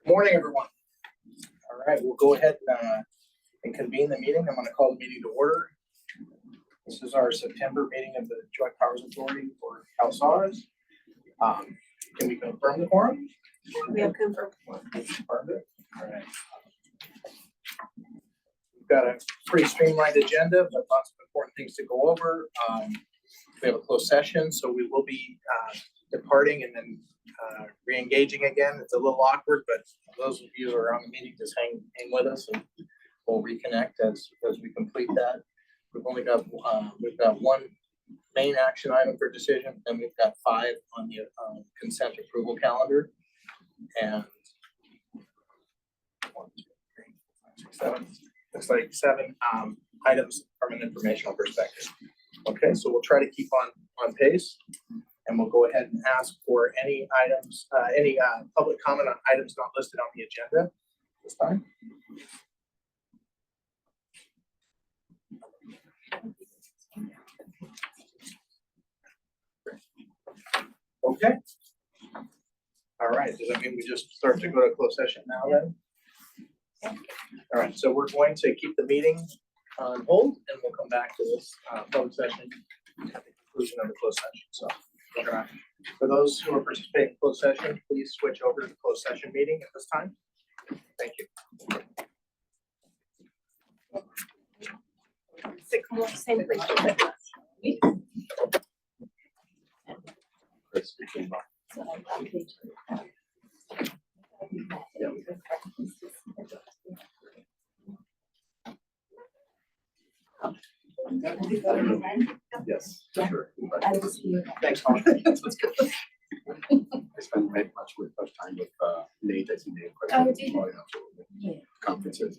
Morning, everyone. All right, we'll go ahead and convene the meeting. I'm going to call the meeting to order. This is our September meeting of the Joint Powers Authority for CalSARS. Can we confirm the quorum? We have confirmed. Perfect. All right. We've got a pretty streamlined agenda, but lots of important things to go over. We have a closed session, so we will be departing and then re-engaging again. It's a little awkward, but those of you who are on the meeting, just hang with us and we'll reconnect as we complete that. We've got one main action item for decision, and we've got 5 on the consent approval calendar. And 1, 2, 3, 4, 5, 6, 7. Looks like 7 items from an informational perspective. Okay, so we'll try to keep on pace, and we'll go ahead and ask for any items, public comment on items not listed on the agenda this time. Okay. All right, does that mean we just start to go to closed session now then? All right, so we're going to keep the meeting on hold and we'll come back to this closed session at the conclusion of the closed session. So for those who are participating in closed session, please switch over to the closed session meeting at this time. Thank you. 6 more, same place. Yes, sure. Thanks, Colin. That's good. I spend much time with Nate as he made questions. Conferences.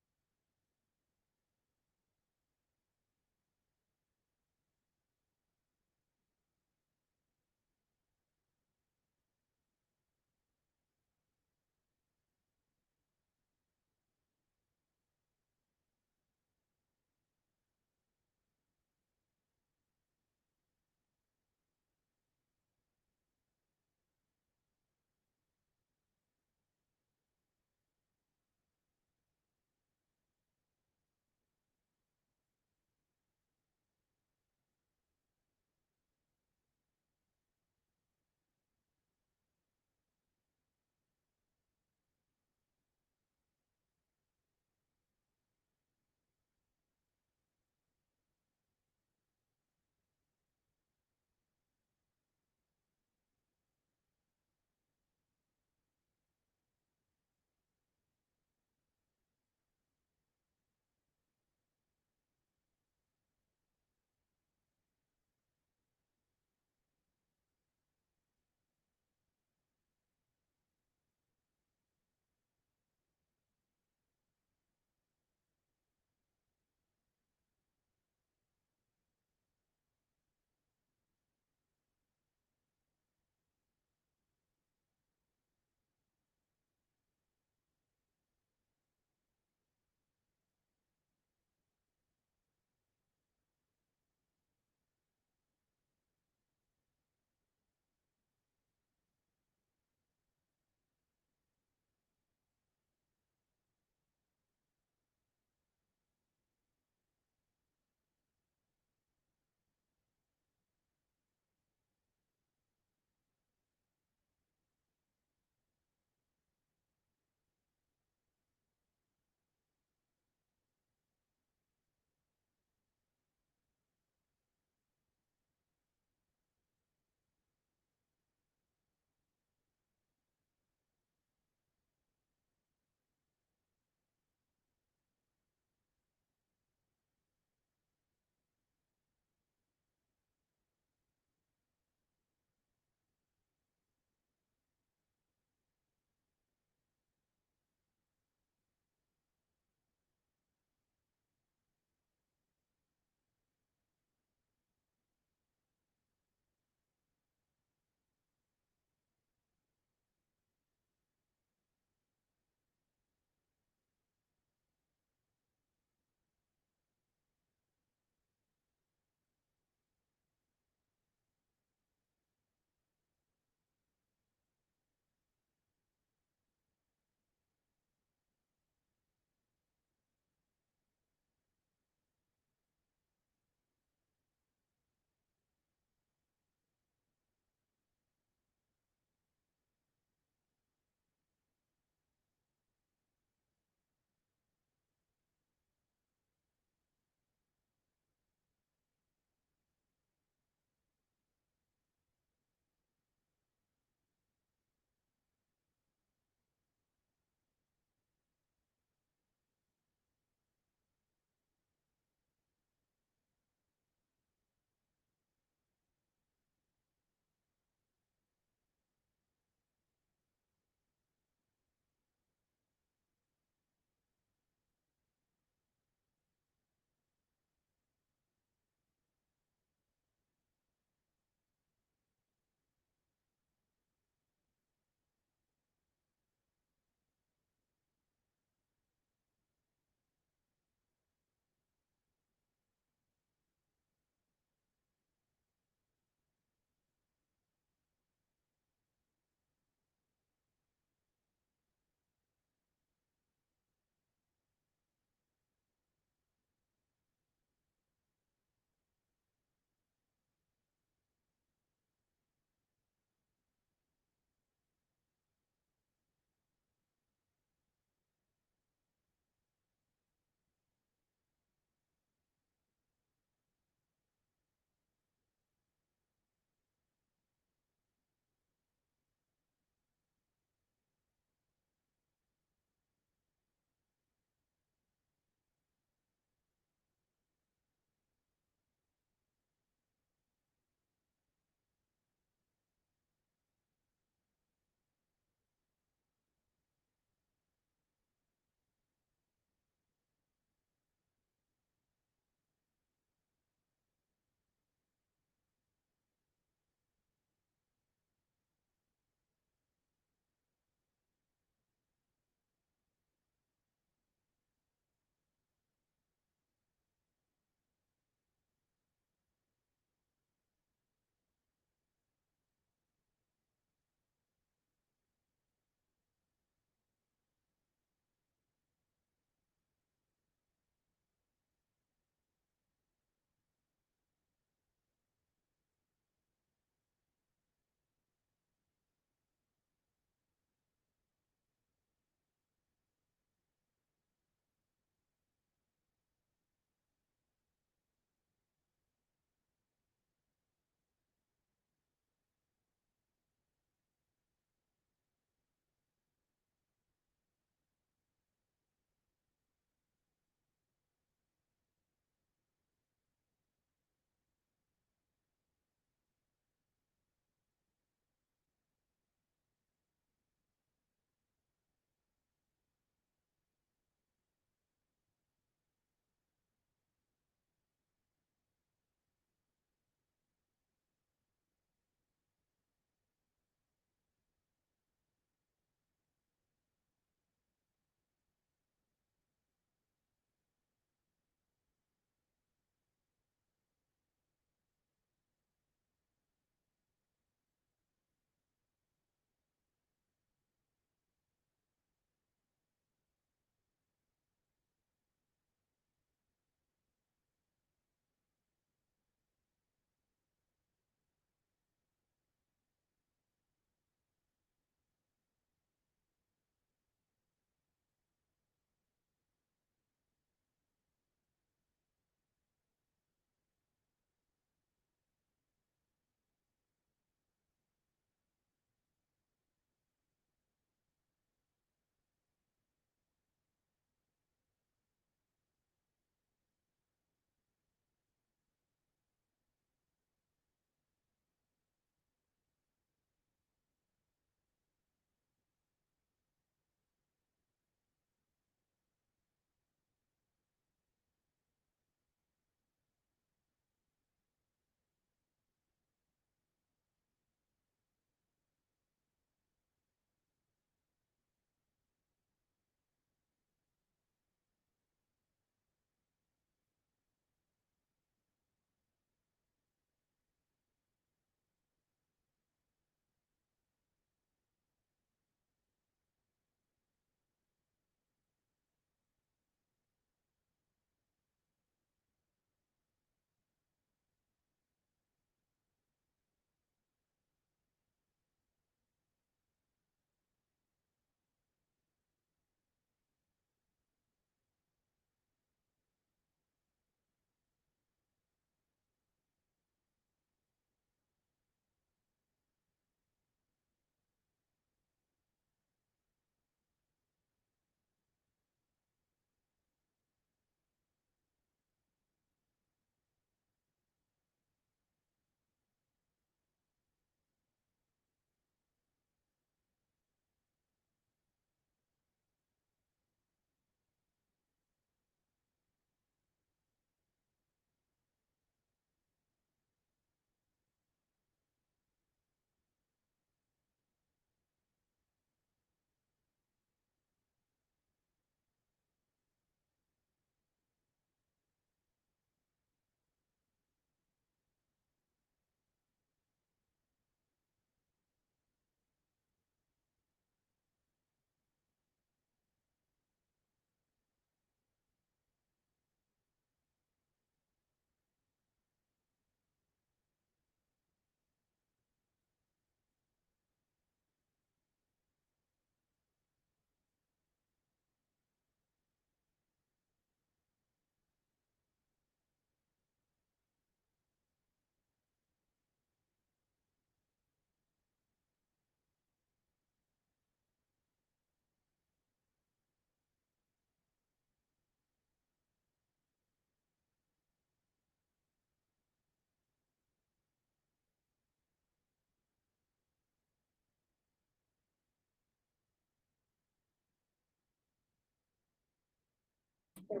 There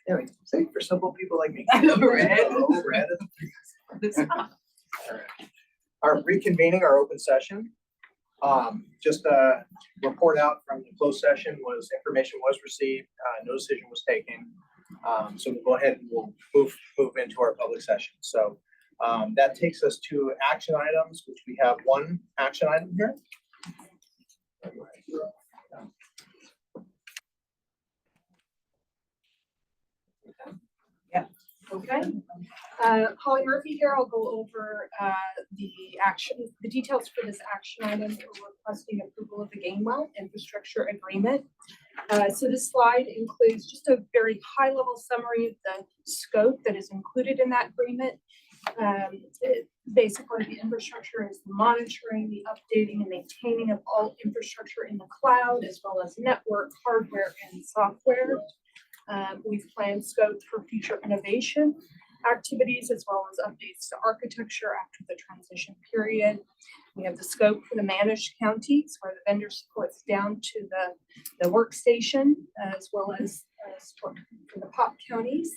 we go. See, for simple people like me. I know, right? Oh, red is- All right. Our reconvening our open session. Just a report out from the closed session was information was received, no decision was taken. So we'll go ahead and we'll move into our public session. So that takes us to action items, which we have one action item here. Okay. Holly Murphy here. I'll go over the details for this action item. We're requesting approval of the Gainwell infrastructure agreement. So this slide includes just a very high-level summary of the scope that is included in that agreement. Basically, the infrastructure is the monitoring, the updating, and maintaining of all infrastructure in the cloud, as well as network, hardware, and software. We've planned scope for future innovation activities, as well as updates to architecture after the transition period. We have the scope for the managed counties, where the vendor supports down to the workstation, as well as support for the POP counties.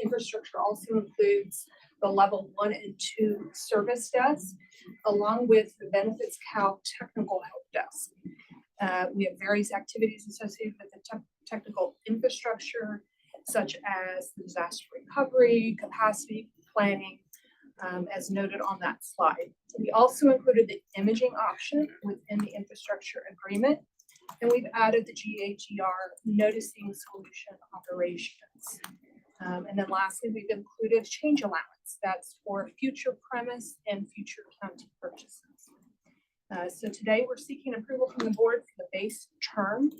Infrastructure also includes the level 1 and 2 service desk, along with the benefits CAL technical help desk. We have various activities associated with the technical infrastructure, such as disaster recovery, capacity planning, as noted on that slide. We also included the imaging option within the infrastructure agreement, and we've added the GAGR noticing solution operations. And then lastly, we've included change allowance. That's for future premise and future county purchases. So today we're seeking approval from the board for the base term,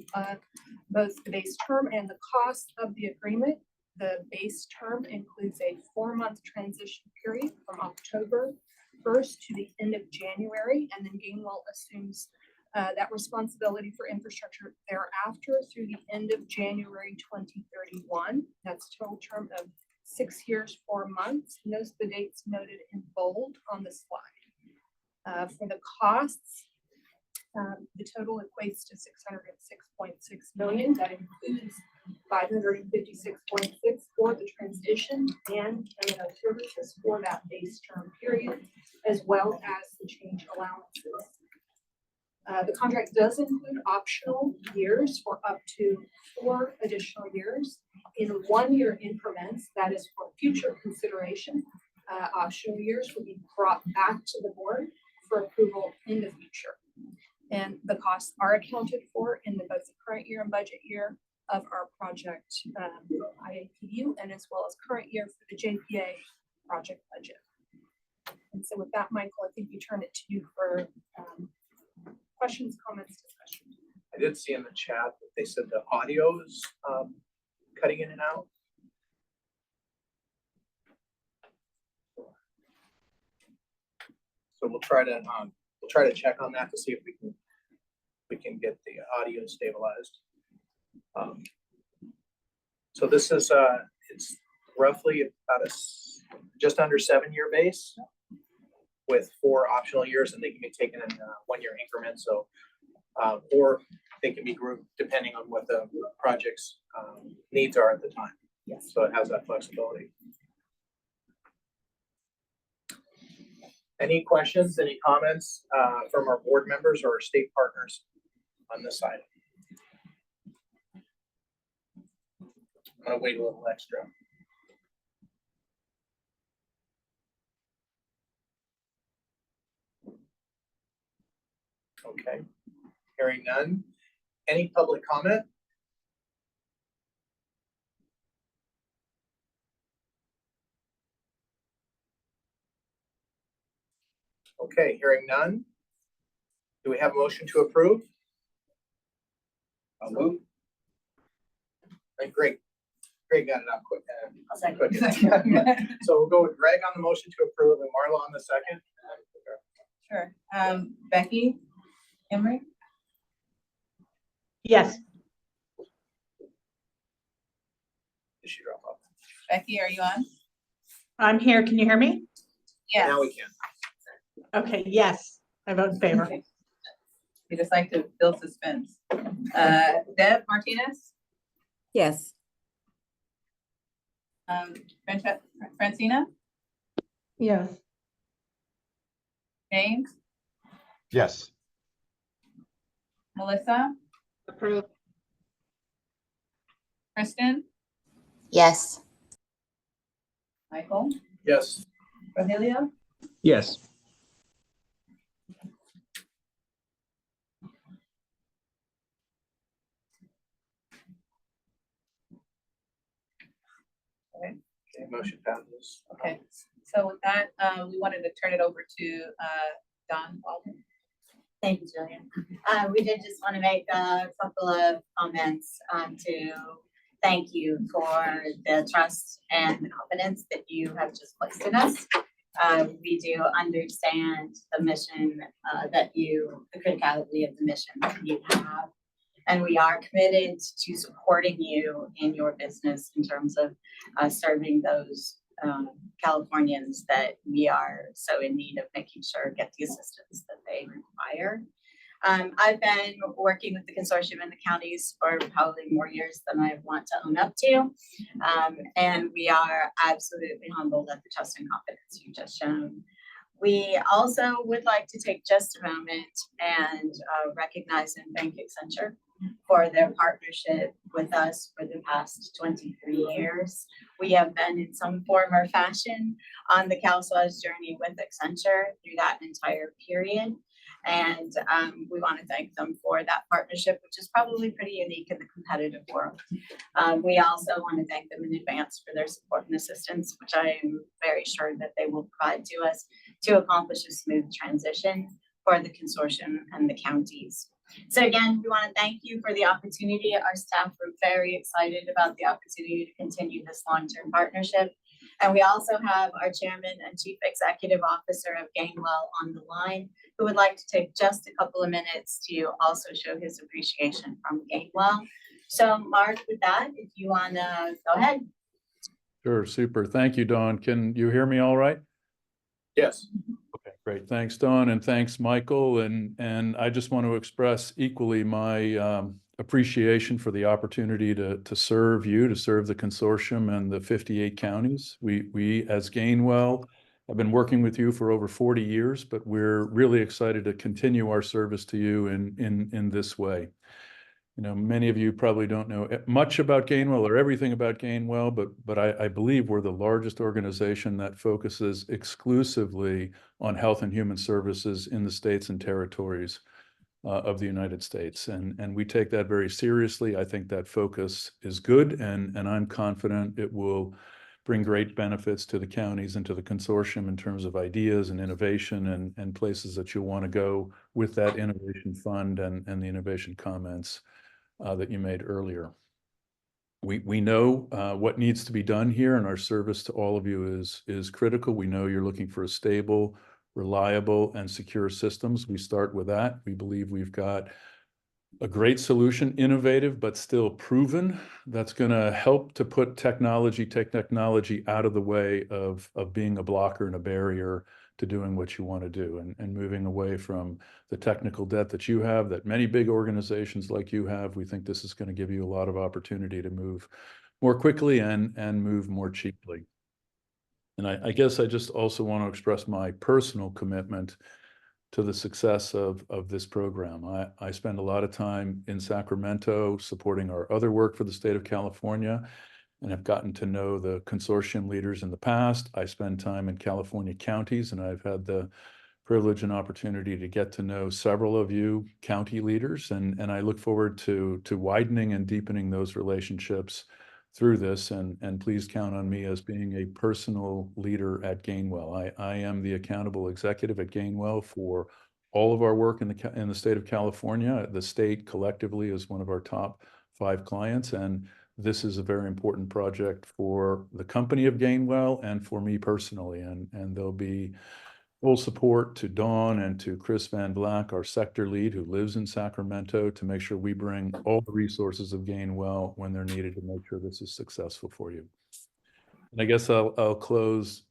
both the base term and the cost of the agreement. The base term includes a 4-month transition period from October 1st to the end of January, and then Gainwell assumes that responsibility for infrastructure thereafter through the end of January 2031. That's a total term of 6 years, 4 months. And those are the dates noted in bold on the slide. For the costs, the total equates to $606.6 million. That includes $556.6 for the transition and services for that base term period, as well as the change allowances. The contract does include optional years for up to 4 additional years in 1-year increments. That is for future consideration. Optional years will be brought back to the board for approval in the future. And the costs are accounted for in both the current year and budget year of our project IAPU, and as well as current year for the JPA project budget. And so with that, Michael, I think we turn it to you for questions, comments, discussion. I did see in the chat that they said the audio is cutting in and out. So we'll try to check on that to see if we can get the audio stabilized. So this is it's roughly about just under 7-year base with 4 optional years, and they can be taken in 1-year increments. So or they can be grouped depending on what the project's needs are at the time. Yes. So it has that flexibility. Any questions, any comments from our board members or our state partners on this item? I'm gonna wait a little extra. Okay, hearing none. Any public comment? Okay, hearing none. Do we have a motion to approve? I'll move. Great. Greg got it out quick. I'll second. quick. So we'll go with Greg on the motion to approve and Marla on the second. Sure. Becky, Emery, Yes, Did she drop off? Becky, are you on? I'm here. Can you hear me? Yes. Now we can. Okay, yes, I vote in favor. We just like to build suspense. Deb Martinez, Yes. Francina, Yes. James, Yes. Melissa, Approve. Kristen, Yes. Michael, Yes. Rogelio. Yes. Okay, motion passes. Okay, so with that, we wanted to turn it over to Don Walden. Thank you, Jillian. We did just want to make a couple of comments to thank you for the trust and the confidence that you have just placed in us. We do understand the mission the criticality of the mission that you have. And we are committed to supporting you in your business in terms of serving those Californians that we are so in need of making sure get the assistance that they require. I've been working with the consortium in the counties for probably more years than I want to own up to. And we are absolutely humbled at the trust and confidence you've just shown. We also would like to take just a moment and recognize and thank Accenture for their partnership with us for the past 23 years. We have been in some form or fashion on the CalSWAS journey with Accenture through that entire period. And we want to thank them for that partnership, which is probably pretty unique in the competitive world. We also want to thank them in advance for their support and assistance, which I am very sure that they will provide to us to accomplish a smooth transition for the consortium and the counties. So again, we want to thank you for the opportunity. Our staff were very excited about the opportunity to continue this long-term partnership. And we also have our chairman and chief executive officer of Gainwell on the line, who would like to take just a couple of minutes to also show his appreciation from Gainwell. So Mark, with that, if you want to go ahead. Sure, super. Thank you, Dawn. Can you hear me all right? Yes. Okay, great. Thanks, Dawn, and thanks, Michael. And I just want to express equally my appreciation for the opportunity to serve you, to serve the consortium and the 58 counties. We as Gainwell have been working with you for over 40 years, but we're really excited to continue our service to you in this way. You know, many of you probably don't know much about Gainwell or everything about Gainwell, but I believe we're the largest organization that focuses exclusively on health and human services in the states and territories of the United States. And we take that very seriously. I think that focus is good, and I'm confident it will bring great benefits to the counties and to the consortium in terms of ideas and innovation and places that you'll want to go with that innovation fund and the innovation comments that you made earlier. We know what needs to be done here, and our service to all of you is critical. We know you're looking for a stable, reliable, and secure systems. We start with that. We believe we've got a great solution, innovative, but still proven, that's going to help to put technology out of the way of being a blocker and a barrier to doing what you want to do, and moving away from the technical debt that you have, that many big organizations like you have. We think this is going to give you a lot of opportunity to move more quickly and move more cheaply. And I guess I just also want to express my personal commitment to the success of this program. I spend a lot of time in Sacramento supporting our other work for the state of California, and have gotten to know the consortium leaders in the past. I spend time in California counties, and I've had the privilege and opportunity to get to know several of you county leaders, and I look forward to widening and deepening those relationships through this, and please count on me as being a personal leader at Gainwell. I am the accountable executive at Gainwell for all of our work in the state of California. The state collectively is one of our top 5 clients, and this is a very important project for the company of Gainwell and for me personally, and there'll be full support to Dawn and to Chris Van Black, our sector lead who lives in Sacramento, to make sure we bring all the resources of Gainwell when they're needed to make sure this is successful for you. And I guess I'll close,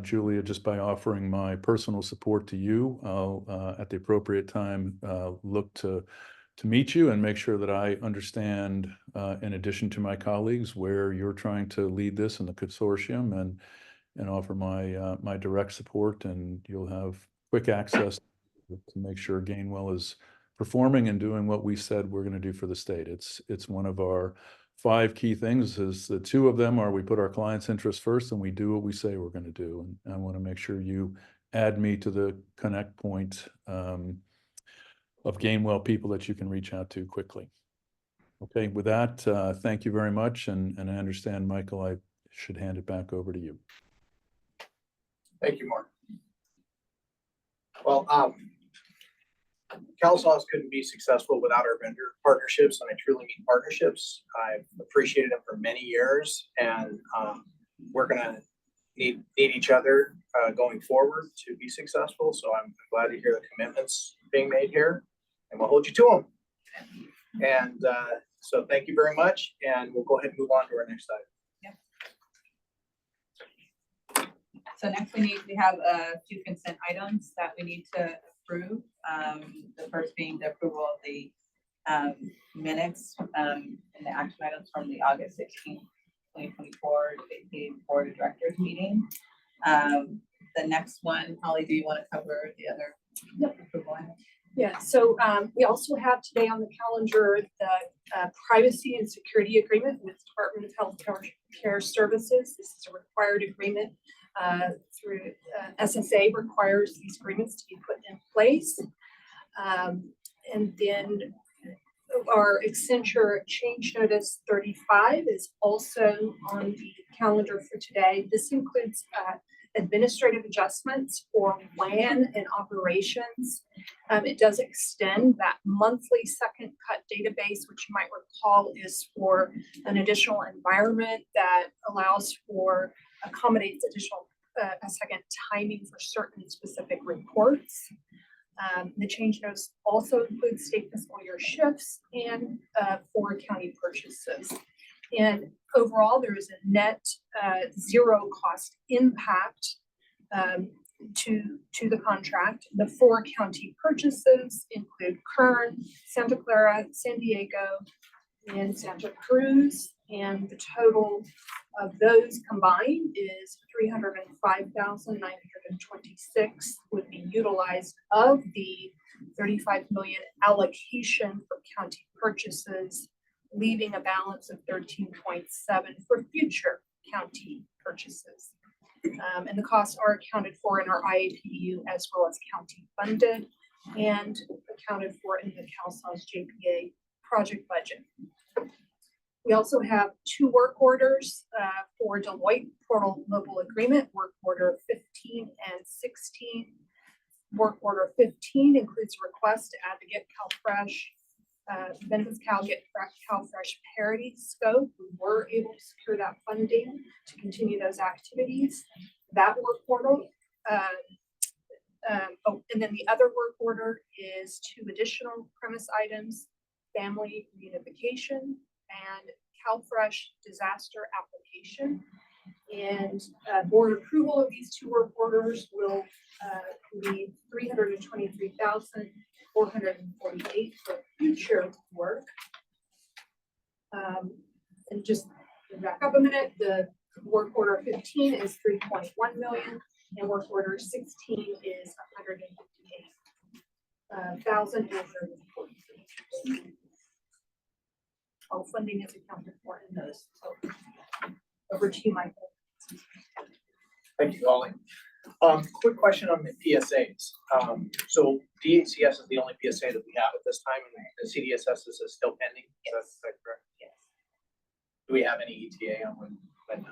Julia, just by offering my personal support to you. I'll, at the appropriate time, look to meet you and make sure that I understand, in addition to my colleagues, where you're trying to lead this in the consortium, and offer my direct support, and you'll have quick access to make sure Gainwell is performing and doing what we said we're going to do for the state. It's one of our 5 key things. Is the 2 of them are we put our clients' interests first and we do what we say we're going to do. And I want to make sure you add me to the connect point of Gainwell people that you can reach out to quickly. Okay, with that, thank you very much. And I understand, Michael, I should hand it back over to you. Thank you, Mark. Well, CalSAWS couldn't be successful without our vendor partnerships, and I truly mean partnerships. I've appreciated them for many years, and we're gonna need each other going forward to be successful. So I'm glad to hear the commitments being made here, and we'll hold you to them. And so thank you very much, and we'll go ahead and move on to our next item. So next we have a few consent items that we need to approve. The first being the approval of the minutes and the action items from the August 16th, 2024 JPA Board of Directors meeting. The next one, Holly, do you want to cover the other approval items? Yeah, so we also have today on the calendar the privacy and security agreement with Department of Health Care Services. This is a required agreement through SSA requires these agreements to be put in place. And then our Accenture change notice 35 is also on the calendar for today. This includes administrative adjustments for WAN and operations. It does extend that monthly second cut database, which you might recall is for an additional environment that allows for accommodates additional a second timing for certain specific reports. The change notice also includes state fiscal year shifts and for county purchases. And overall, there is a net 0 cost impact to the contract. The 4 county purchases include Kern, Santa Clara, San Diego, and Santa Cruz. And the total of those combined is $305,926 would be utilized of the $35 million allocation for county purchases, leaving a balance of 13.7 for future county purchases. And the costs are accounted for in our IAPU as well as county funded and accounted for in the CalSAWS JPA project budget. We also have 2 work orders for Deloitte Portal Mobile Agreement, work order 15 and 16. Work order 15 includes a request to add the Get CalFresh, Benefits Get CalFresh parity scope. We were able to secure that funding to continue those activities. That work order, and then the other work order is 2 additional premise items, family reunification and CalFresh disaster application. And board approval of these 2 work orders will be $323,448 for future work. And just to back up a minute, the work order 15 is 3.1 million, and work order 16 is 158,843. All funding is accounted for in those. So over to you, Michael. Thank you, Holly. Quick question on the PSAs. So DHCS is the only PSA that we have at this time, and the CDSS is still pending. Is that correct? Yes. Do we have any ETA on when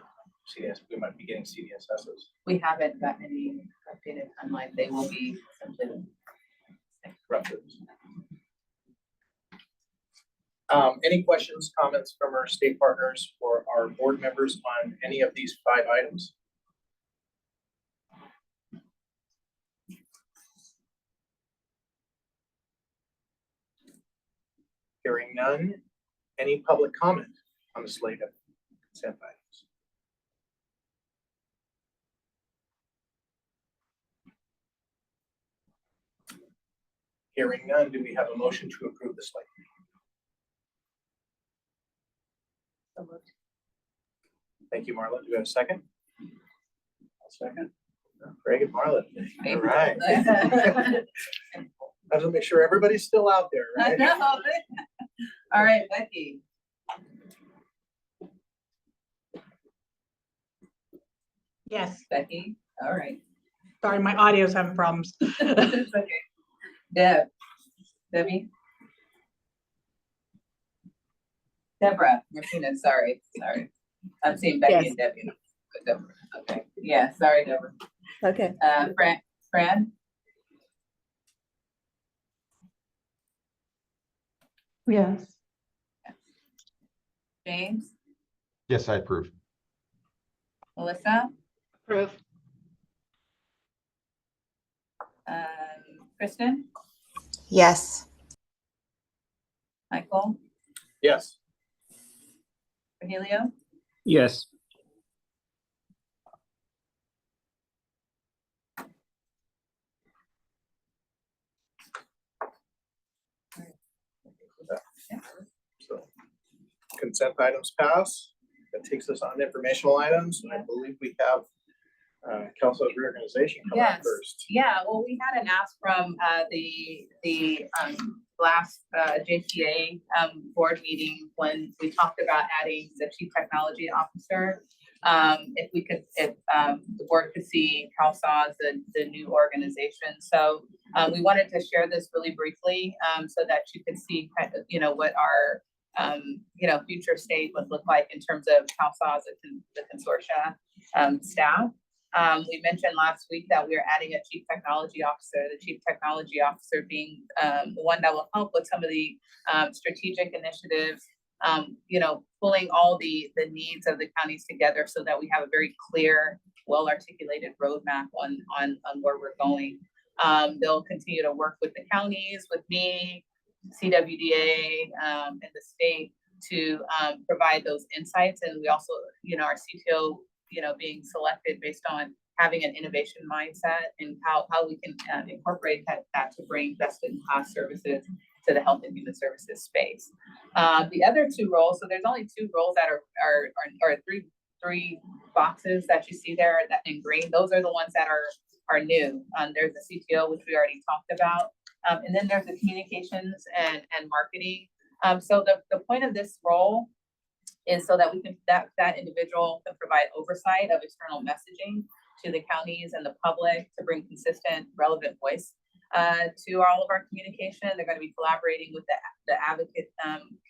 CDS we might be getting CDSSs? We haven't gotten any updated timeline. They will be simply Roughly. Any questions, comments from our state partners or our board members on any of these 5 items? Hearing none, any public comment on the slate of consent items? Hearing none, do we have a motion to approve the slate? Thank you, Marla. Do we have a second? Second. Greg and Marla. All right. I have to make sure everybody's still out there, I right? know. All right, Becky. Yes, Becky, all right. sorry, my audio's having problems. It's okay. Debbie? Deborah Martinez, sorry. I'm seeing Becky Yes. and Debbie. But Deborah, okay, yeah, sorry, Deborah. Okay. Fran? Yes. James? Yes, I approve. Melissa? Approve. Kristen? Yes. Michael? Yes. Rogelio? Yes. So consent items pass. That takes us on informational items. And I believe we have Kelso's reorganization coming up Yes. first. Yeah, well, we had an ask from the last JPA board meeting when we talked about adding the chief technology officer. If the board could see CalSA as the new organization. So we wanted to share this really briefly so that you could see kind of, what our future state would look like in terms of CalSA as the consortia staff. We mentioned last week that we are adding a chief technology officer, the chief technology officer being the one that will help with some of the strategic initiatives, pulling all the needs of the counties together so that we have a very clear, well-articulated roadmap on where we're going. They'll continue to work with the counties, with me, CWDA, and the state to provide those insights. And we also, our CTO, being selected based on having an innovation mindset and how we can incorporate that to bring best-in-class services to the health and human services space. The other two roles, so there's only two roles that are three boxes that you see there that in green. Those are the ones that are new. There's the CTO, which we already talked about. And then there's the communications and marketing. So the point of this role is so that we can that individual can provide oversight of external messaging to the counties and the public to bring consistent, relevant voice to all of our communication. They're going to be collaborating with the advocate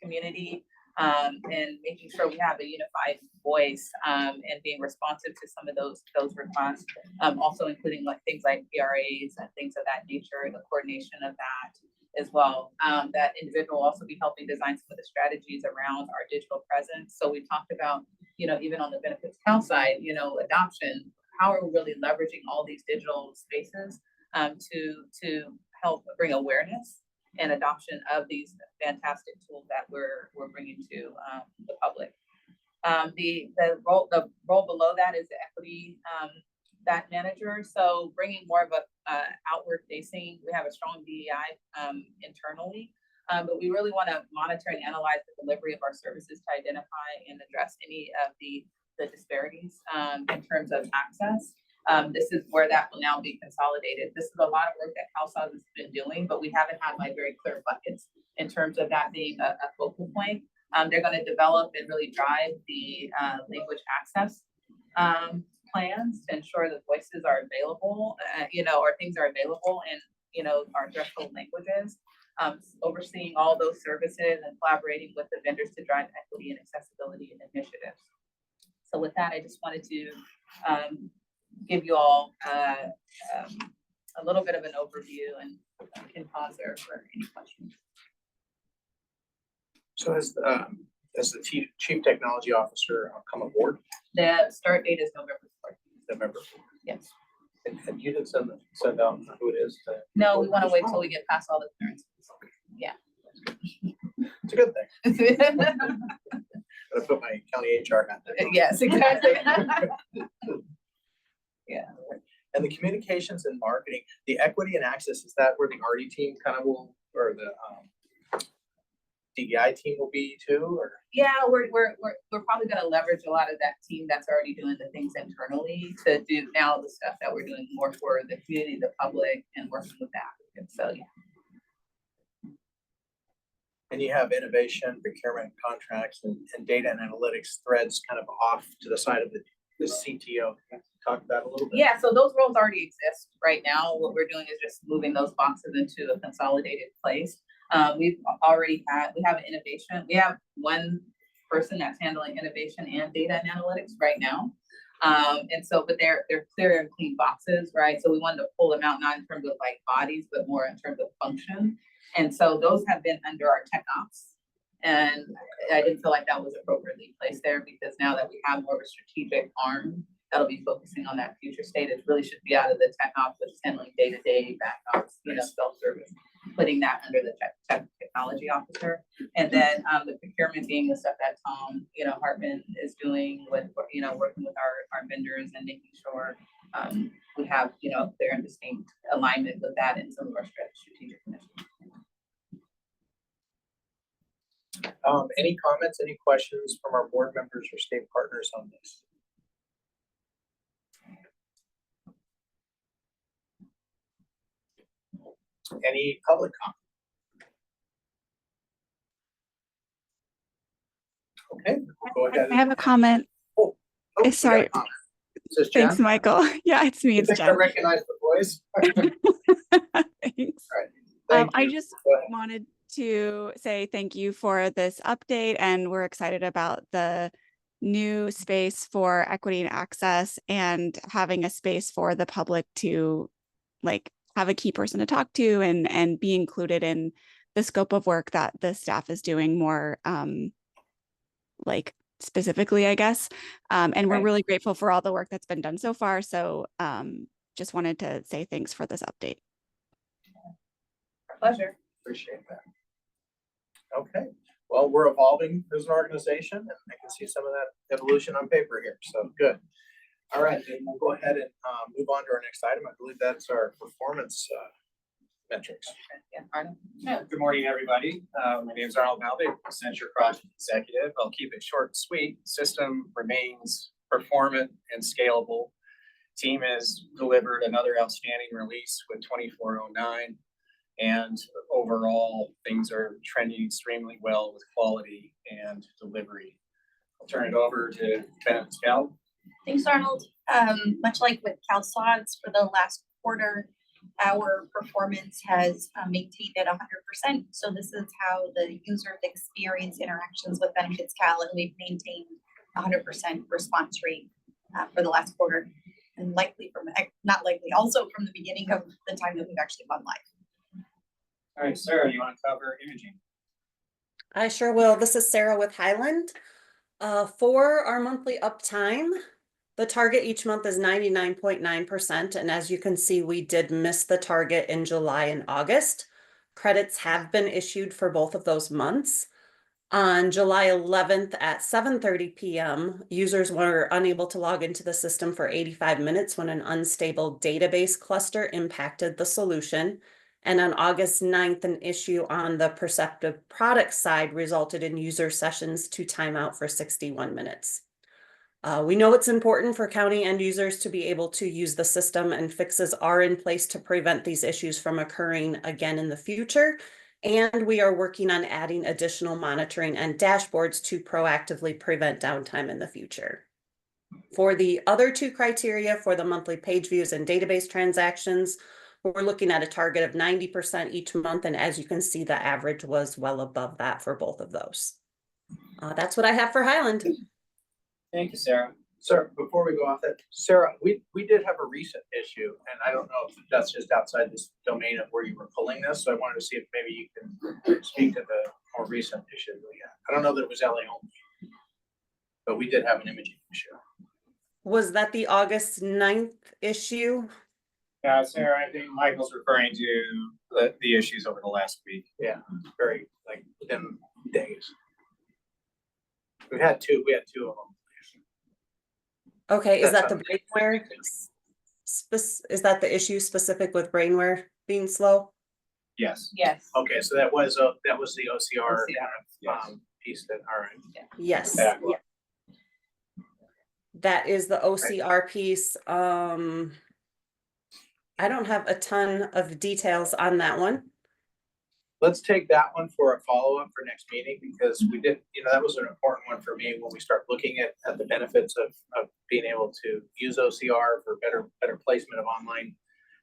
community and making sure we have a unified voice and being responsive to some of those requests. Also including things like PRAs and things of that nature, and the coordination of that as well. That individual will also be helping design some of the strategies around our digital presence. So we talked about, even on the benefits account side, adoption, how are we really leveraging all these digital spaces to help bring awareness and adoption of these fantastic tools that we're bringing to the public. The role below that is the equity that manager. So bringing more of a outward facing, we have a strong DEI internally, but we really want to monitor and analyze the delivery of our services to identify and address any of the disparities in terms of access. This is where that will now be consolidated. This is a lot of work that CalSA has been doing, but we haven't had very clear buckets in terms of that being a focal point. They're going to develop and really drive the language access plans to ensure that voices are available, or things are available in, our threshold languages, overseeing all those services and collaborating with the vendors to drive equity and accessibility initiatives. So with that, I just wanted to give you all a little bit of an overview, and can pause there for any questions. So as the chief technology officer come aboard? The start date is November 4th. November 4th. Yes. And you did send out who it is? No, we want to wait till we get past all the clearances. Yeah. It's a good thing. Gotta put my county HR hat on. Yes, exactly. Yeah. And the communications and marketing, the equity and access, is that where the RD team kind of will, or the DEI team will be too, or? Yeah, we're probably gonna leverage a lot of that team that's already doing the things internally to do now the stuff that we're doing more for the community, the public, and working with the applicants, so yeah. And you have innovation, procurement, contracts, and data and analytics threads kind of off to the side of the CTO. Can you talk about a little bit? Yeah, so those roles already exist right now. What we're doing is just moving those boxes into a consolidated place. We have an innovation. We have one person that's handling innovation and data and analytics right now. But they're clear and clean boxes, right? So we wanted to pull them out, not in terms of like bodies, but more in terms of function. And so those have been under our tech ops. And I didn't feel like that was appropriately placed there, because now that we have more of a strategic arm that'll be focusing on that future state, it really should be out of the tech ops, which is handling day-to-day backups, self-service, putting that under the technology officer. And then the procurement being the stuff that Tom, Hartman is doing with, working with our vendors and making sure we have, clear and distinct alignment with that in some of our strategic initiatives. Any comments, any questions from our board members or state partners on this? Any public comment? Okay, go ahead. I have a comment. Oh, we got a Sorry. comment. Is this Jen? Thanks, Michael. Yeah, it's me. You It's think I Jen. recognize the voice? Thanks. Thank I you. just Go ahead. wanted to say thank you for this update, and we're excited about the new space for equity and access, and having a space for the public to have a key person to talk to and be included in the scope of work that the staff is doing more specifically, I guess. And we're really grateful for all the work that's been done so far. So just wanted to say thanks for this update. Our pleasure. Appreciate that. Okay, well, we're evolving as an organization, and I can see some of that evolution on paper here, so good. All right, then we'll go ahead and move on to our next item. I believe that's our performance metrics. Yeah, Arnold. Good morning, everybody. My name is Arnold Malvey, Accenture Project Executive. I'll keep it short and sweet. System remains performant and scalable. Team has delivered another outstanding release with 2409. And overall, things are trending extremely well with quality and delivery. I'll turn it over to Ben and Scal. Thanks, Arnold. Much like with CalSods for the last quarter, our performance has maintained at 100%. So this is how the users experience interactions with Benefits Cal, and we've maintained 100% response rate for the last quarter, and also from the beginning of the time that we've actually gone live. All right, Sarah, you want to cover imaging? I sure will. This is Sarah with Highland. For our monthly uptime, the target each month is 99.9%. And as you can see, we did miss the target in July and August. Credits have been issued for both of those months. On July 11th at 7:30 p.m., users were unable to log into the system for 85 minutes when an unstable database cluster impacted the solution. And on August 9th, an issue on the Perceptive product side resulted in user sessions to time out for 61 minutes. We know it's important for county end users to be able to use the system, and fixes are in place to prevent these issues from occurring again in the future. And we are working on adding additional monitoring and dashboards to proactively prevent downtime in the future. For the other two criteria, for the monthly page views and database transactions, we're looking at a target of 90% each month. And as you can see, the average was well above that for both of those. That's what I have for Highland. Thank you, Sarah. Sir, before we go off that, Sarah, we did have a recent issue, and I don't know if that's just outside this domain of where you were pulling this. So I wanted to see if maybe you can speak to the more recent issue we had. I don't know that it was LA only, but we did have an imaging issue. Was that the August 9th issue? Yeah, Sarah, I think Michael's referring to the issues over the last week. Yeah, very within days. We had two of them. Okay, is That's that the on- breakware Is that the issue specific with brainware being slow? Yes. Yes. Okay, so that was the OCR OCR, kind of piece that, all right. Yes, Backlog. that is the OCR piece. I don't have a ton of details on that one. Let's take that one for a follow-up for next meeting, because we did, that was an important one for me when we start looking at the benefits of being able to use OCR for better placement of online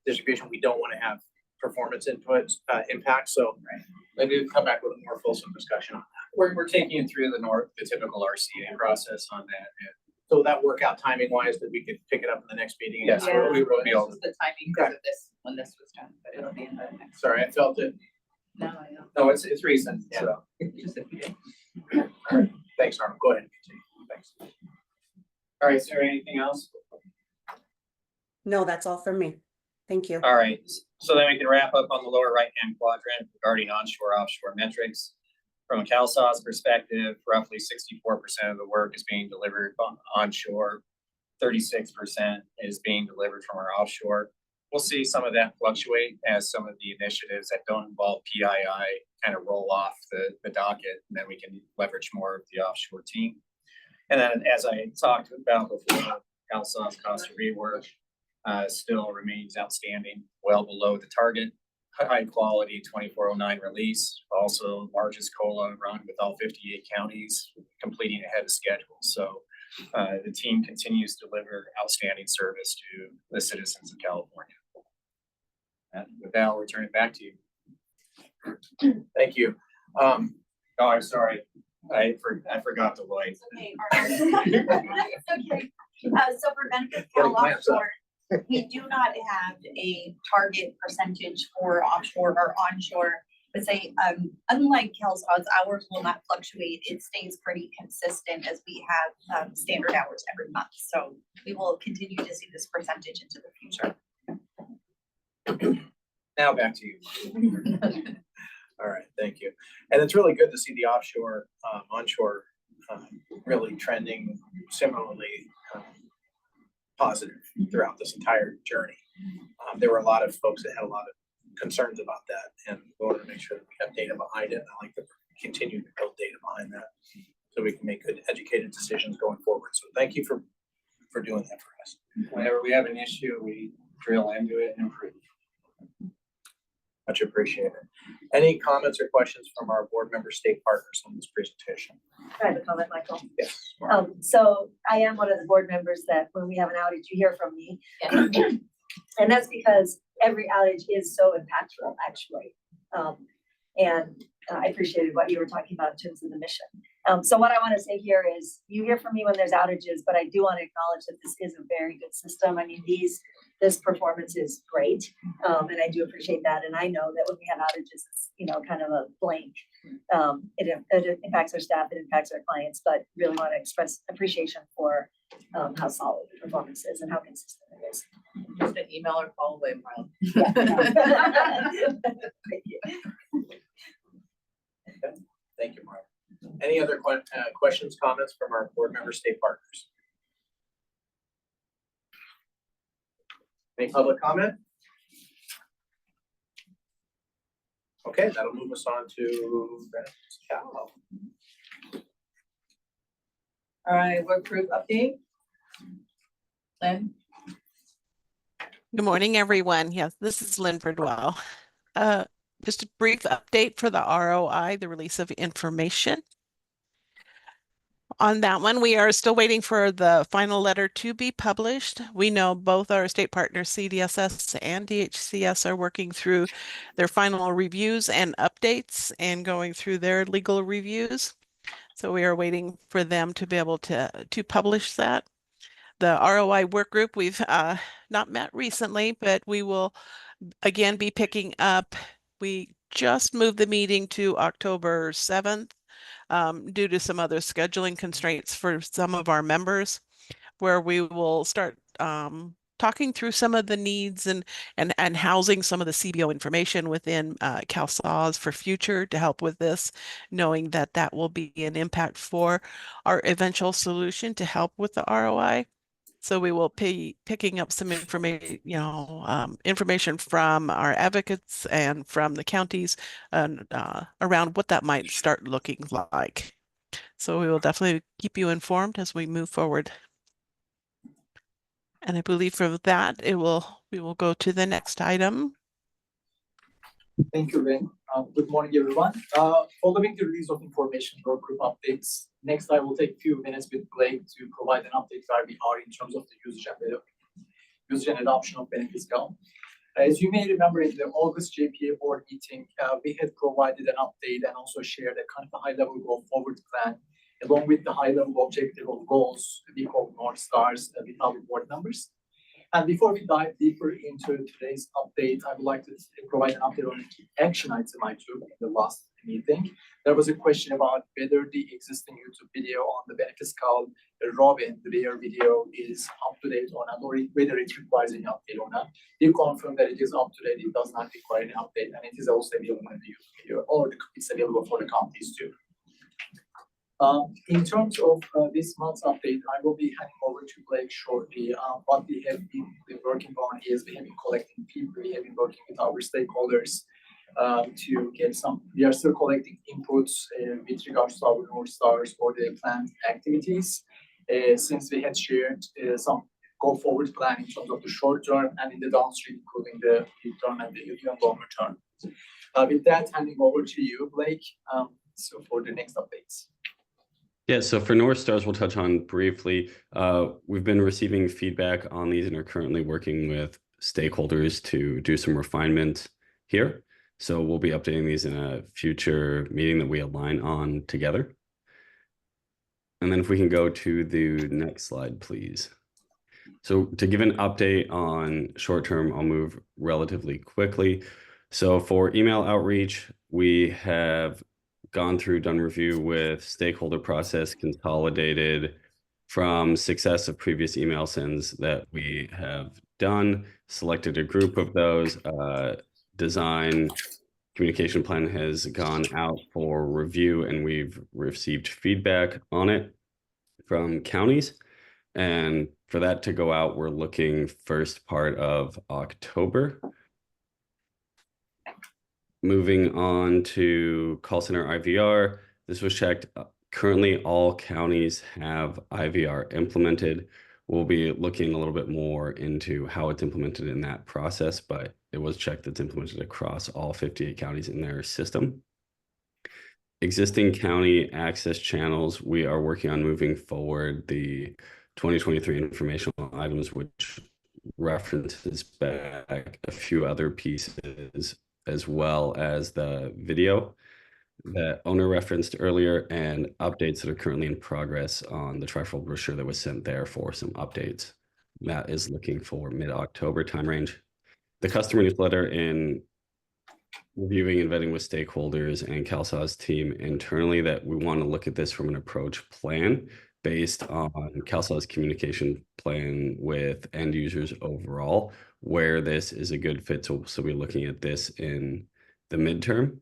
distribution. We don't want to have performance inputs, impacts, so maybe we'll come back with a more fulsome discussion on that. We're taking you through the typical RCA process on that. So will that work out timing wise that we could pick it up in the next meeting? Yes, Yeah, we will be able this is the timing because of this, when this was done, but it'll be in the next. Sorry, I felt it. No, I know. No, it's recent, so. Just a few. Thanks, Arnold. Go ahead and continue. Thanks. All right, is there anything else? No, that's all from me. Thank you. All right, so then we can wrap up on the lower right-hand quadrant regarding onshore, offshore metrics. From a CalSAWS perspective, roughly 64% of the work is being delivered onshore. 36% is being delivered from our offshore. We'll see some of that fluctuate as some of the initiatives that don't involve PII kind of roll off the docket, and then we can leverage more of the offshore team. And then, as I talked about before, CalSAWS cost of rework still remains outstanding, well below the target. High quality 2409 release, also largest COLA run with all 58 counties, completing ahead of schedule. So the team continues to deliver outstanding service to the citizens of California. And with that, I'll return it back to you. Thank you. Oh, I'm sorry. I forgot the light. Okay, it's okay. So for benefit of Cal Getting lamps up. offshore, we do not have a target percentage for offshore or onshore. But say, unlike CalSAWS, hours will not fluctuate. It stays pretty consistent as we have standard hours every month. So we will continue to see this percentage into the future. Now back to you. All right, thank you. And it's really good to see the offshore, onshore really trending similarly positive throughout this entire journey. There were a lot of folks that had a lot of concerns about that, and we wanted to make sure that we have data behind it. And I like to continue to build data behind that so we can make good educated decisions going forward. So thank you for doing that for us. Whenever we have an issue, we drill into it and improve. Much appreciated. Any comments or questions from our board member state partners on this presentation? I have a comment, Michael. Yes. So I am one of the board members that when we have an outage, you hear from me. And that's because every outage is so impactful, actually. And I appreciated what you were talking about in terms of the mission. So what I want to say here is you hear from me when there's outages, but I do want to acknowledge that this is a very good system. I mean, this performance is great. And I do appreciate that. And I know that when we have outages, it's, kind of a blank. It impacts our staff, it impacts our clients, but really want to express appreciation for how solid the performance is and how consistent it is. Just an email or call away, Miles. Thank you. Okay. Thank you, Mark. Any other questions, comments from our board member state partners? Any public comment? Okay, that'll move us on to Cal. All right, work group update. Lynn? Good morning, everyone. Yes, this is Lynn Bridwell. Just a brief update for the ROI, the release of information. On that one, we are still waiting for the final letter to be published. We know both our state partners, CDSS and DHCS, are working through their final reviews and updates and going through their legal reviews. So we are waiting for them to be able to publish that. The ROI work group, we've not met recently, but we will again be picking up. We just moved the meeting to October 7th due to some other scheduling constraints for some of our members, where we will start talking through some of the needs and housing some of the CBO information within CalSAWS for future to help with this, knowing that that will be an impact for our eventual solution to help with the ROI. So we will be picking up some information, information from our advocates and from the counties and around what that might start looking like. So we will definitely keep you informed as we move forward. And I believe for that, we will go to the next item. Thank you, Lynn. Good morning, everyone. Following the release of information for group updates, next I will take a few minutes with Blake to provide an update where we are in terms of the usage and adoption of benefits goal. As you may remember, in the August JPA board meeting, we had provided an update and also shared a kind of a high-level go forward plan, along with the high-level objective of goals we call North Stars with our board members. And before we dive deeper into today's update, I would like to provide an update on the action item I took in the last meeting. There was a question about whether the existing YouTube video on the benefits called Robin, the video is up to date or not, or whether it requires any update or not. You confirm that it is up to date, it does not require any update, and it is also available in the YouTube video, or it's available for the counties too. In terms of this month's update, I will be handing over to Blake shortly. What we have been working on is we have been collecting feedback, we have been working with our stakeholders to get we are still collecting inputs with regards to our North Stars or the planned activities, since we had shared some go forward plan in terms of the short term and in the downstream, including the mid-term and the even longer term. With that, handing over to you, Blake, so for the next updates. Yeah, so for North Stars, we'll touch on briefly. We've been receiving feedback on these and are currently working with stakeholders to do some refinement here. So we'll be updating these in a future meeting that we align on together. And then if we can go to the next slide, please. So to give an update on short term, I'll move relatively quickly. So for email outreach, we have gone through, done review with stakeholder process, consolidated from success of previous email sends that we have done, selected a group of those, design communication plan has gone out for review, and we've received feedback on it from counties. And for that to go out, we're looking first part of October. Moving on to call center IVR, this was checked. Currently, all counties have IVR implemented. We'll be looking a little bit more into how it's implemented in that process, but it was checked that's implemented across all 58 counties in their system. Existing county access channels, we are working on moving forward the 2023 informational items, which references back a few other pieces, as well as the video that owner referenced earlier and updates that are currently in progress on the trifold brochure that was sent there for some updates. That is looking for mid-October time range. The customer newsletter in reviewing and vetting with stakeholders and CalSA's team internally, that we want to look at this from an approach plan based on CalSA's communication plan with end users overall, where this is a good fit. So we're looking at this in the midterm.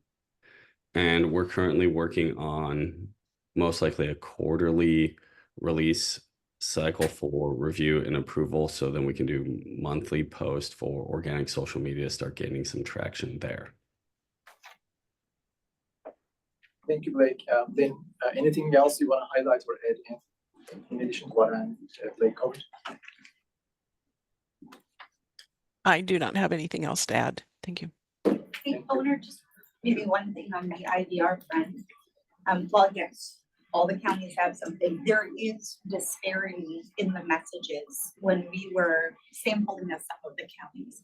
And we're currently working on most likely a quarterly release cycle for review and approval. So then we can do monthly post for organic social media, start gaining some traction there. Thank you, Blake. Then anything else you want to highlight or add in addition to what Blake covered? I do not have anything else to add. Thank you. Hey, owner, just maybe one thing on the IVR front. Well, yes, all the counties have something. There is disparity in the messages when we were sampling of some of the counties.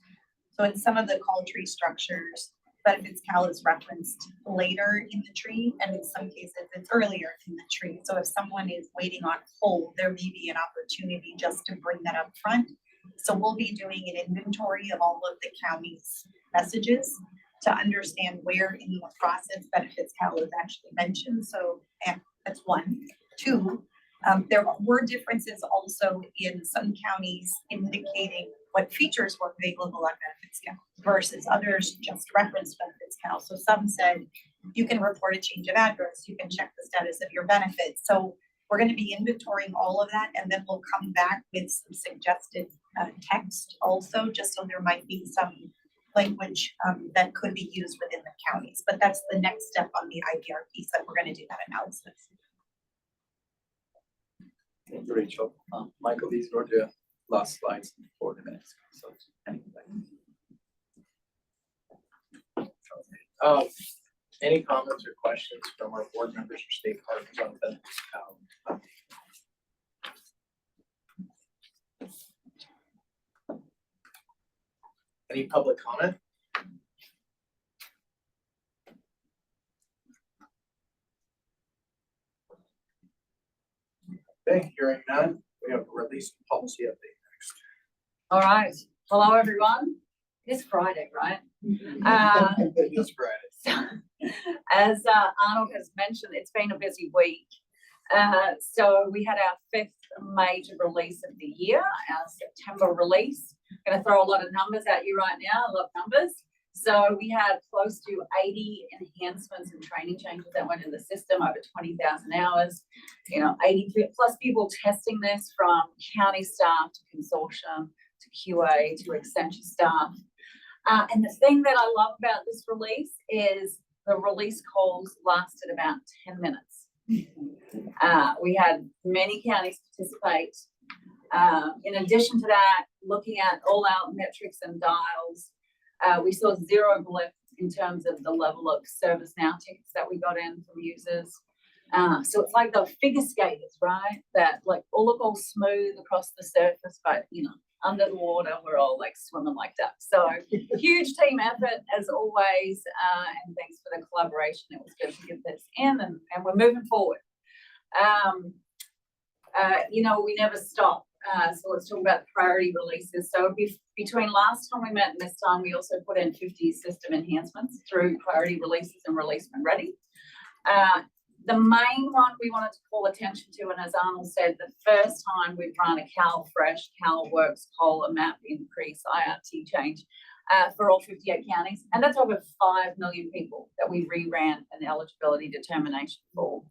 So in some of the call tree structures, benefits cal is referenced later in the tree, and in some cases it's earlier in the tree. So if someone is waiting on hold, there may be an opportunity just to bring that up front. So we'll be doing an inventory of all of the county's messages to understand where in the process benefits cal is actually mentioned. So that's one. Two, there were differences also in some counties indicating what features were available on benefits cal versus others just referenced benefits cal. So some said you can report a change of address, you can check the status of your benefits. So We're gonna be inventorying all of that, and then we'll come back with some suggested text also, just so there might be some language that could be used within the counties. But that's the next step on the IVR piece, that we're gonna do that analysis. Thank you, Rachel. Michael, these were the last slides for the minutes. So, Any comments or questions from our board members or state partners on the any public comment? Okay, hearing none, we have a release policy update next. All right. Hello, everyone. It's Friday, right? It's Friday. As Arnold has mentioned, it's been a busy week. So we had our 5th major release of the year, our September release. I'm going to throw a lot of numbers at you right now. I love numbers. So we had close to 80 enhancements and training changes that went in the system, over 20,000 hours. 80 plus people testing this, from county staff to consortium to QA to Accenture staff. And the thing that I love about this release is the release calls lasted about 10 minutes. We had many counties participate. In addition to that, looking at all our metrics and dials, we saw 0 blip in terms of the level of ServiceNow tickets that we got in from users. So it's like the figure skaters, right? That like all look all smooth across the surface, but under the water, we're all like swimming like ducks. So huge team effort as always, and thanks for the collaboration. It was good to get this in, and we're moving forward. We never stop. So let's talk about the priority releases. So between last time we met and this time, we also put in 50 system enhancements through priority releases and release when ready. The main one we wanted to call attention to, and as Arnold said, the first time we've run a CalFresh, CalWorks poll, a map increase, IRT change for all 58 counties. And that's over 5 million people that we reran an eligibility determination for.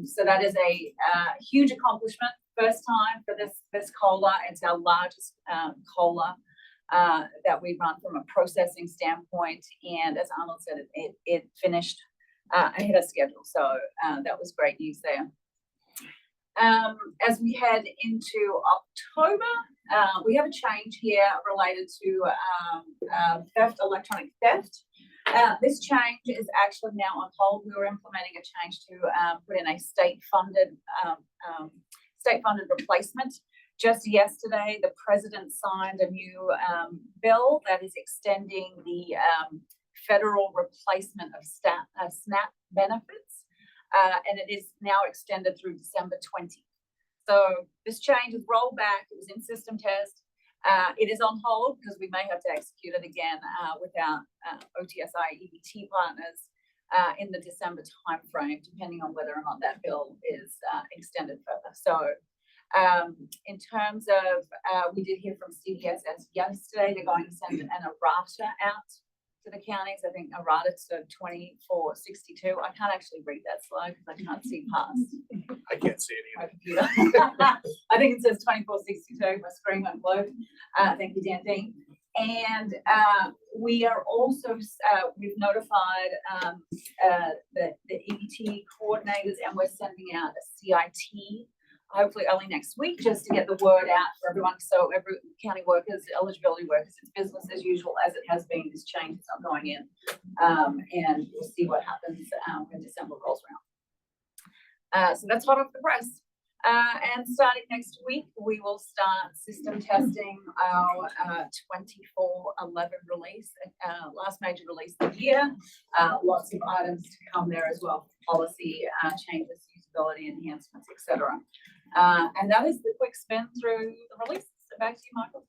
So that is a huge accomplishment. First time for this COLA. It's our largest COLA that we run from a processing standpoint. And as Arnold said, it finished ahead of schedule. So that was great news there. As we head into October, we have a change here related to theft, electronic theft. This change is actually now on hold. We were implementing a change to put in a state-funded replacement. Just yesterday, the president signed a new bill that is extending the federal replacement of SNAP benefits, and it is now extended through December 20. So this change is rolled back. It was in system test. It is on hold because we may have to execute it again with our OTSI EBT partners in the December timeframe, depending on whether or not that bill is extended further. So in terms of, we did hear from CDSS yesterday, they're going to send an errata out to the counties. I think errata to 2462. I can't actually read that slide because I can't see past. I can't see it either. I think it says 2462. My screen went blue. Thank you, Dan. And we are also, we've notified the EBT coordinators, and we're sending out a CIT hopefully early next week, just to get the word out for everyone. So every county workers, eligibility workers, it's business as usual as it has been. This change is not going in, and we'll see what happens when December rolls around. So that's hot off the press. And starting next week, we will start system testing our 2411 release, last major release of the year. Lots of items to come there as well. Policy changes, usability enhancements, etc. And that is the quick spin through the releases. So back to you, Michael.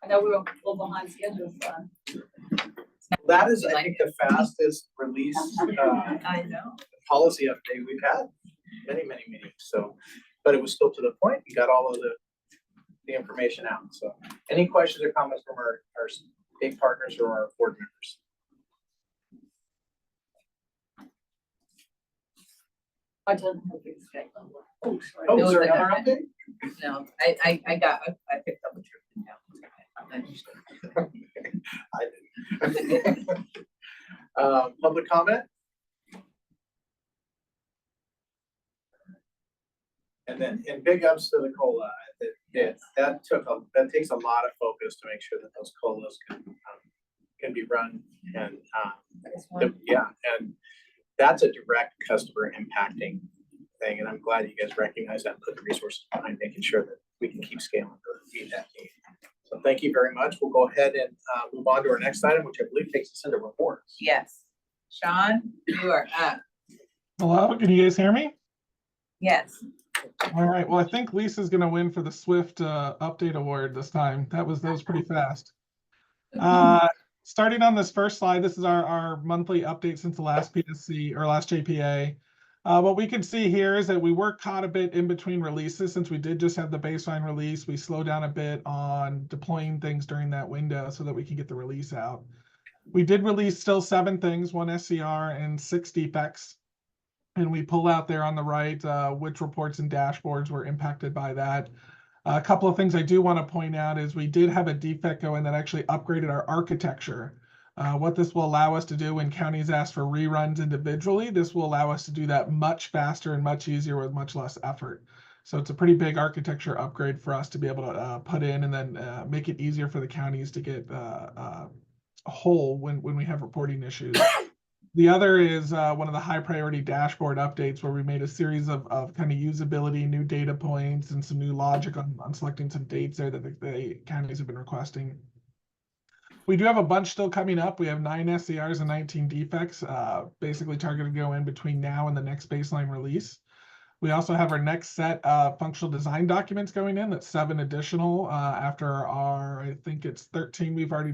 I know we were a little behind schedule. So. That is, I think, the fastest release I know. Policy update we've had. Many meetings. So, but it was still to the point. We got all of the information out. So, any questions or comments from our state partners or our board members? I don't have a escape. Oh, It was sorry, a- another update? No, I picked up the truth. I didn't. Public comment? And big ups to the COLA. That takes a lot of focus to make sure that those COLAs can be run and, yeah, and that's a direct customer impacting thing. And I'm glad you guys recognize that and put the resources behind making sure that we can keep scaling to meet that need. So thank you very much. We'll go ahead and move on to our next item, which I believe takes us into reports. Yes. Sean, you are up. Hello, can you guys hear me? Yes. All right, well, I think Lisa's gonna win for the Swift update award this time. That was pretty fast. Starting on this first slide, this is our monthly update since the last PSC or last JPA. What we can see here is that we were caught a bit in between releases since we did just have the baseline release. We slowed down a bit on deploying things during that window so that we can get the release out. We did release still 7 things, 1 SCR and 6 defects. And we pull out there on the right which reports and dashboards were impacted by that. A couple of things I do want to point out is we did have a defect go in that actually upgraded our architecture. What this will allow us to do when counties ask for reruns individually, this will allow us to do that much faster and much easier with much less effort. So it's a pretty big architecture upgrade for us to be able to put in and then make it easier for the counties to get whole when we have reporting issues. The other is one of the high priority dashboard updates where we made a series of kind of usability, new data points, and some new logic on selecting some dates there that the counties have been requesting. We do have a bunch still coming up. We have 9 SCRs and 19 defects, basically targeted to go in between now and the next baseline release. We also have our next set of functional design documents going in. That's 7 additional after our, I think it's 13 we've already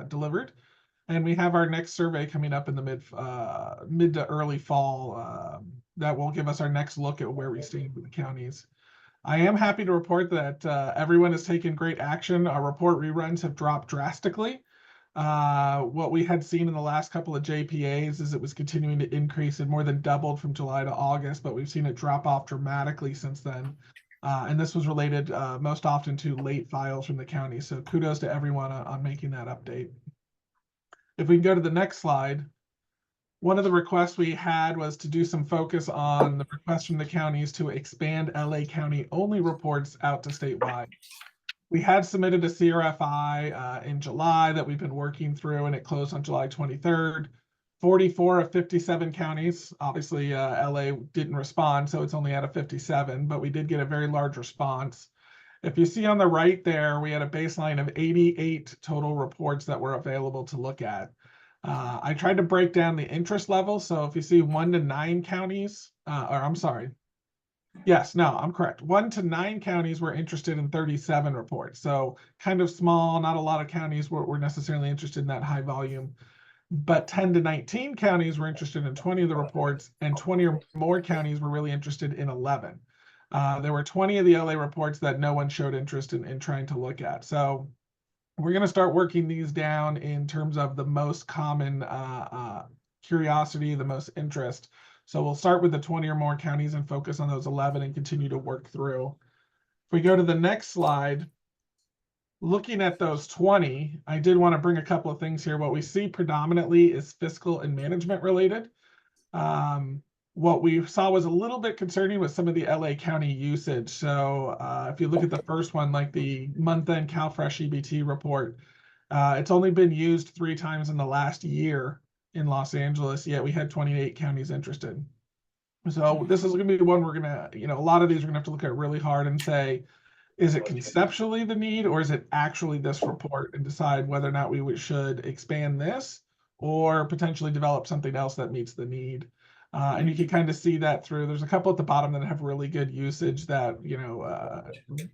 delivered. And we have our next survey coming up in the mid to early fall that will give us our next look at where we stand with the counties. I am happy to report that everyone has taken great action. Our report reruns have dropped drastically. What we had seen in the last couple of JPAs is it was continuing to increase and more than doubled from July to August, but we've seen it drop off dramatically since then. And this was related most often to late files from the county. So kudos to everyone on making that update. If we can go to the next slide, one of the requests we had was to do some focus on the request from the counties to expand LA County only reports out to statewide. We had submitted a CRFI in July that we've been working through, and it closed on July 23rd. 44 of 57 counties, obviously LA didn't respond, so it's only out of 57, but we did get a very large response. If you see on the right there, we had a baseline of 88 total reports that were available to look at. I tried to break down the interest level. So if you see 1 to 9 counties, I'm correct. 1 to 9 counties were interested in 37 reports. So kind of small, not a lot of counties were necessarily interested in that high volume. But 10 to 19 counties were interested in 20 of the reports, and 20 or more counties were really interested in 11. There were 20 of the LA reports that no one showed interest in trying to look at. So we're going to start working these down in terms of the most common curiosity, the most interest. So we'll start with the 20 or more counties and focus on those 11 and continue to work through. If we go to the next slide, looking at those 20, I did want to bring a couple of things here. What we see predominantly is fiscal and management related. What we saw was a little bit concerning with some of the LA County usage. So if you look at the first one, like the month-end CalFresh EBT report, it's only been used 3 times in the last year in Los Angeles, yet we had 28 counties interested. So this is going to be one we're going to, a lot of these we're going to have to look at really hard and say, is it conceptually the need, or is it actually this report, and decide whether or not we should expand this or potentially develop something else that meets the need. And you can kind of see that through. There's a couple at the bottom that have really good usage that,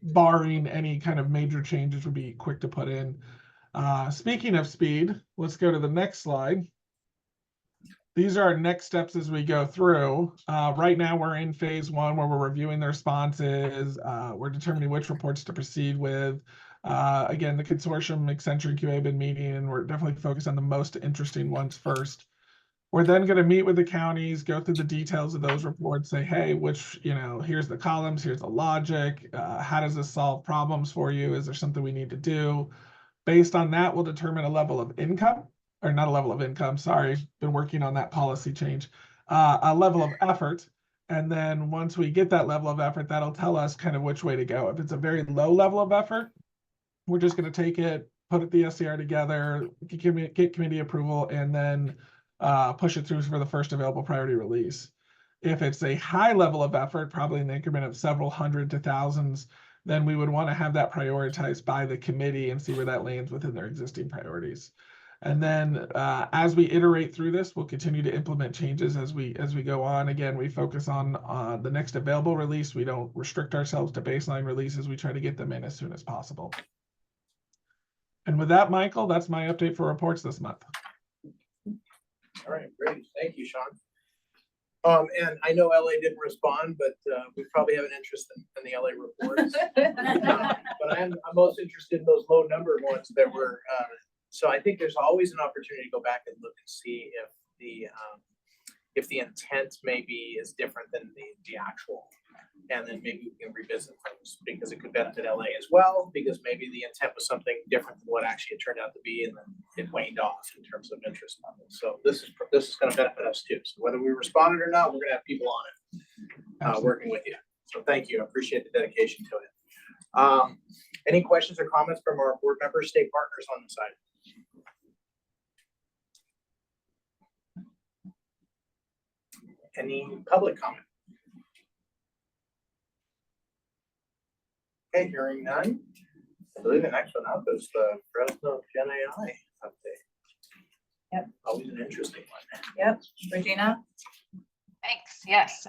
barring any kind of major changes, would be quick to put in. Speaking of speed, let's go to the next slide. These are our next steps as we go through. Right now, we're in phase 1 where we're reviewing the responses. We're determining which reports to proceed with. Again, the consortium, Accenture, and QA have been meeting, and we're definitely focused on the most interesting ones first. We're then going to meet with the counties, go through the details of those reports, say, hey, here's the columns, here's the logic. How does this solve problems for you? Is there something we need to do? Based on that, we'll determine a level of income, or not a level of income, sorry, been working on that policy change, a level of effort. And then once we get that level of effort, that'll tell us kind of which way to go. If it's a very low level of effort, we're just going to take it, put the SCR together, get committee approval, and then push it through for the first available priority release. If it's a high level of effort, probably in the increment of several hundred to thousands, then we would want to have that prioritized by the committee and see where that lands within their existing priorities. And then as we iterate through this, we'll continue to implement changes as we go on. Again, we focus on the next available release. We don't restrict ourselves to baseline releases. We try to get them in as soon as possible. And with that, Michael, that's my update for reports this month. All right, great. Thank you, Sean. And I know LA didn't respond, but we probably have an interest in the LA reports. But I'm most interested in those low number ones that were, so I think there's always an opportunity to go back and look and see if the intent maybe is different than the actual. And then maybe we can revisit those because it could benefit LA as well, because maybe the intent was something different than what actually it turned out to be, and then it waned off in terms of interest levels. So this is going to benefit us too. So whether we responded or not, we're going to have people on it working with you. So thank you. I appreciate the dedication to it. Any questions or comments from our board members, state partners on the side? Any public comment? Okay, hearing none. I believe the next one up is the Fresno Gen AI update. Yep. Always an interesting one. Yep, Regina? Thanks. Yes.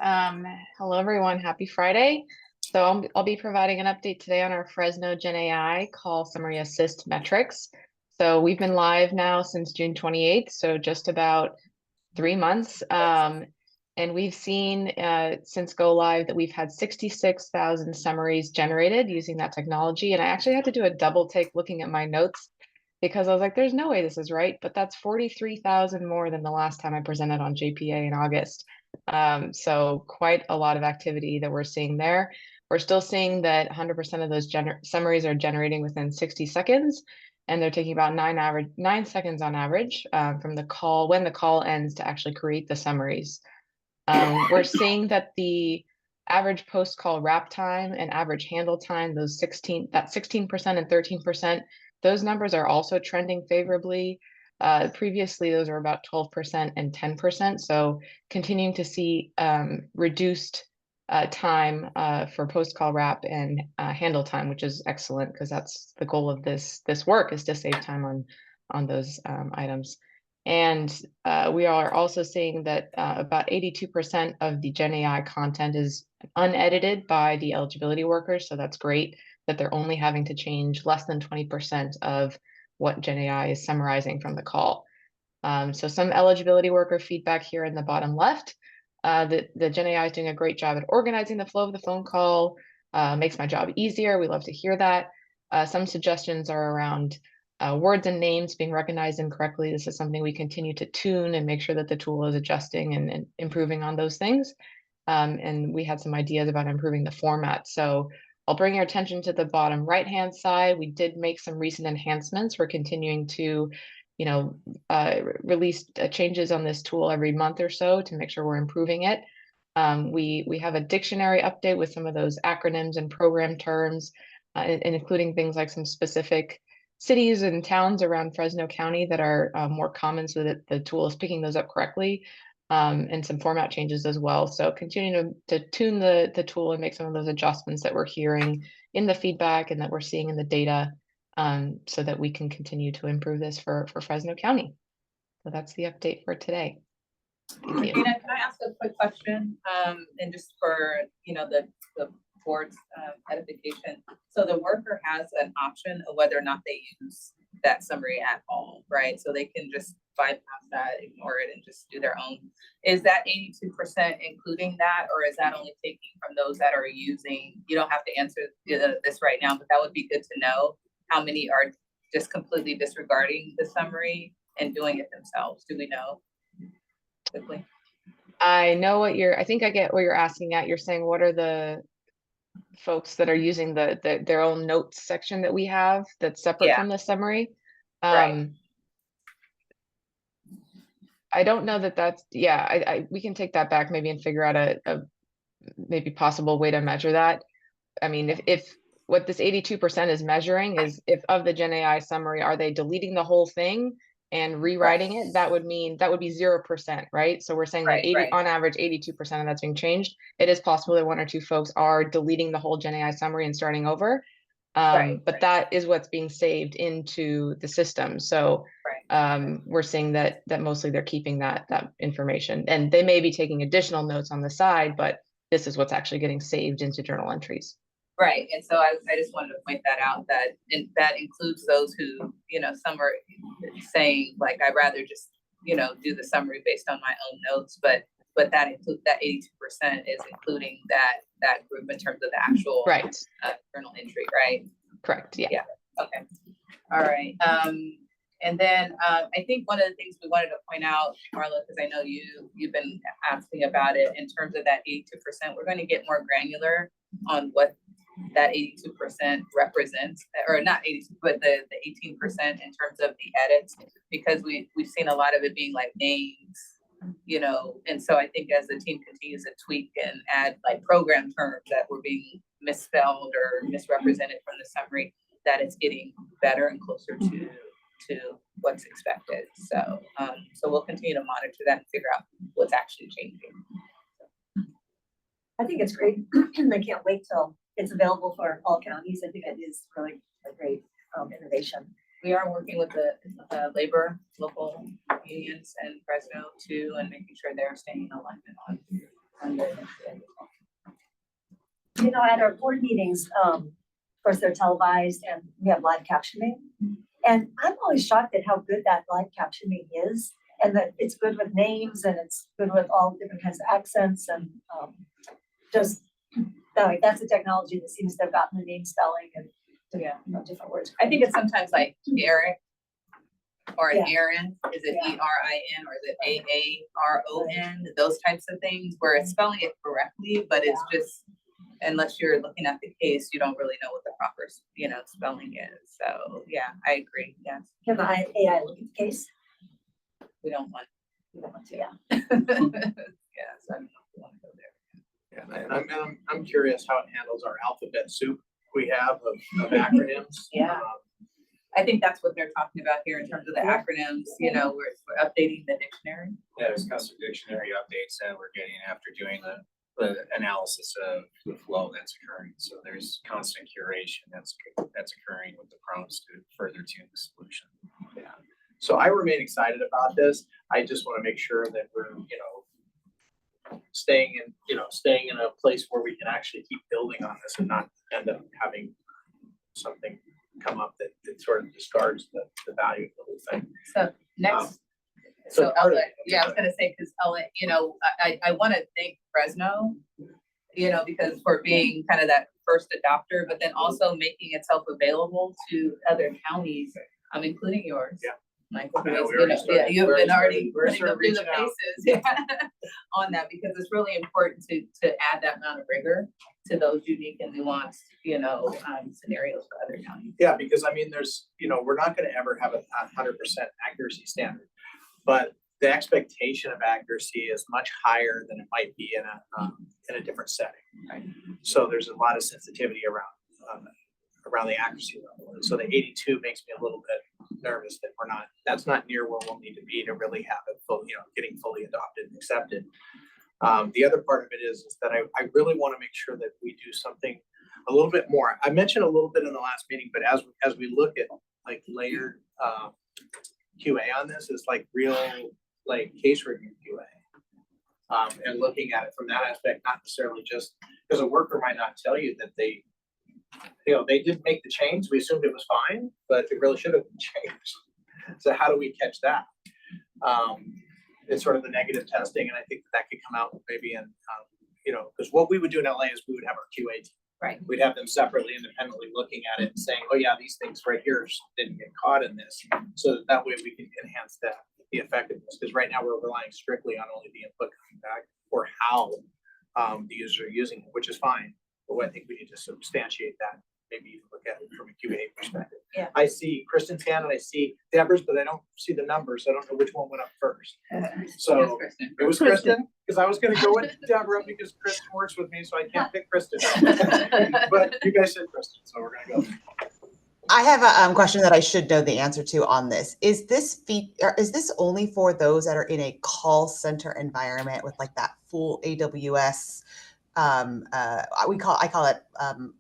Hello, everyone. Happy Friday. So I'll be providing an update today on our Fresno Gen AI call summary assist metrics. So we've been live now since June 28th, so just about 3 months. And we've seen since go live that we've had 66,000 summaries generated using that technology. And I actually had to do a double take looking at my notes because I was like, there's no way this is right. But that's 43,000 more than the last time I presented on JPA in August. So quite a lot of activity that we're seeing there. We're still seeing that 100% of those summaries are generating within 60 seconds. And they're taking about 9 seconds on average from the call, when the call ends, to actually create the summaries. We're seeing that the average post-call wrap time and average handle time, that 16% and 13%, those numbers are also trending favorably. Previously, those were about 12% and 10%. So continuing to see reduced time for post-call wrap and handle time, which is excellent because that's the goal of this work, is to save time on those items. And we are also seeing that about 82% of the Gen AI content is unedited by the eligibility workers. So that's great that they're only having to change less than 20% of what Gen AI is summarizing from the call. So some eligibility worker feedback here in the bottom left. The Gen AI is doing a great job at organizing the flow of the phone call, makes my job easier. We love to hear that. Some suggestions are around words and names being recognized incorrectly. This is something we continue to tune and make sure that the tool is adjusting and improving on those things. And we had some ideas about improving the format. So I'll bring your attention to the bottom right-hand side. We did make some recent enhancements. We're continuing to, release changes on this tool every month or so to make sure we're improving it. We have a dictionary update with some of those acronyms and program terms, and including things like some specific cities and towns around Fresno County that are more common, so that the tool is picking those up correctly, and some format changes as well. So continuing to tune the tool and make some of those adjustments that we're hearing in the feedback and that we're seeing in the data, so that we can continue to improve this for Fresno County. So that's the update for today. Thank you. Regina, can I ask a quick question? And just for, the board's edification. So the worker has an option of whether or not they use that summary at all, right? So they can just bypass that, ignore it, and just do their own. Is that 82% including that, or is that only taking from those that are using? You don't have to answer this right now, but that would be good to know how many are just completely disregarding the summary and doing it themselves. Do we know? quickly? I think I get what you're asking at. You're saying, what are the folks that are using their own notes section that we have that's separate Yeah. from the summary? Right. I don't know that's, yeah, we can take that back maybe and figure out a maybe possible way to measure that. I mean, if what this 82% is measuring is if of the Gen AI summary, are they deleting the whole thing and rewriting it? That would mean that would be 0%, right? So we're saying that on average, 82% of that's being changed. It is possible that 1 or 2 folks are deleting the whole Gen AI summary and starting over. But that is what's being saved into the system. So we're seeing that mostly they're keeping that information, and they may be taking additional notes on the side, but this is what's actually getting saved into journal entries. Right, and so I just wanted to point that out, that that includes those who, some are saying like, I'd rather just, do the summary based on my own notes, but that includes, that 82% is including that group in terms of the actual journal entry, right? Correct, yeah. Yeah, okay, all right. And then I think one of the things we wanted to point out, Marla, because I know you've been asking about it in terms of that 82%, we're going to get more granular on what that 82% represents, or not 82, but the 18% in terms of the edits, because we've seen a lot of it being like names, and so I think as the team continues to tweak and add like program terms that were being misspelled or misrepresented from the summary, that it's getting better and closer to what's expected. So we'll continue to monitor that and figure out what's actually changing. I think it's great. I can't wait till it's available for all counties. I think it is really a great innovation. We are working with the labor local unions and Fresno too, and making sure they're staying in alignment on the. At our board meetings, of course, they're televised and we have live captioning. And I'm always shocked at how good that live captioning is, and that it's good with names and it's good with all different kinds of accents and that's a technology that seems to have gotten the name spelling and different words. I think it's sometimes like Eric or an Aaron. Is it ERIN or is it AARON? Those types of things where it's spelling it correctly, but it's just, unless you're looking at the case, you don't really know what the proper, spelling is. So yeah, I agree. Yes. Can AI look at the case? We don't want to. Yeah. Yeah. So I don't know if we want to go there. Yeah, and I'm curious how it handles our alphabet soup we have of acronyms. Yeah. I think that's what they're talking about here in terms of the acronyms. We're updating the dictionary. Yeah, there's custom dictionary updates that we're getting after doing the analysis of the flow that's occurring. So there's constant curation that's occurring with the prompts to further tune the solution. Yeah. So I remain excited about this. I just want to make sure that we're, staying in a place where we can actually keep building on this and not end up having something come up that sort of discards the value of the whole thing. So next, so Ella, I was gonna say, because Ella, I want to thank Fresno, because for being kind of that first adopter, but then also making itself available to other counties, including yours. Yeah. Michael, Yeah, you've been already putting them through the paces on that, because it's really important to add that amount of rigor to those unique and nuanced, scenarios for other counties. Yeah, because there's, we're not going to ever have a 100% accuracy standard, but the expectation of accuracy is much higher than it might be in a different setting. Right? So there's a lot of sensitivity around the accuracy level. And so the 82 makes me a little bit nervous that that's not near where we'll need to be to really have it getting fully adopted and accepted. The other part of it is that I really want to make sure that we do something a little bit more. I mentioned a little bit in the last meeting, but as we look at like layered QA on this, is like real like case review QA, and looking at it from that aspect, not necessarily just because a worker might not tell you that they didn't make the change. We assumed it was fine, but it really should have been changed. So how do we catch that? It's sort of the negative testing, and I think that could come out maybe in, because what we would do in LA is we would have our QA team. Right. We'd have them separately, independently looking at it and saying, oh yeah, these things right here didn't get caught in this. So that way we can enhance that the effectiveness, because right now we're relying strictly on only the input coming back or how the user are using it, which is fine. But I think we need to substantiate that, maybe even look at it from a QA perspective. Yeah. I see Kristen's hand and I see Deborah's, but I don't see the numbers. So I don't know which one went up first. So it was Kristen, because I was gonna go with Deborah because Kristen works with me, so I can't pick Kristen. But you guys said Kristen, so we're gonna go. I have a question that I should know the answer to on this. Is this is this only for those that are in a call center environment with like that full AWS? I call it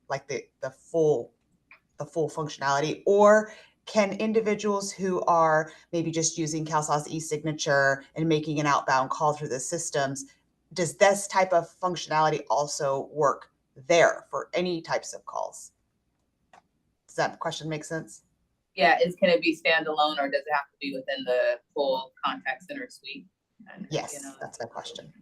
like the full functionality, or can individuals who are maybe just using CalSAW's e-signature and making an outbound call through the systems, does this type of functionality also work there for any types of calls? Does that question make sense? Yeah, can it be standalone or does it have to be within the full contact center suite? And, yes, that's my question.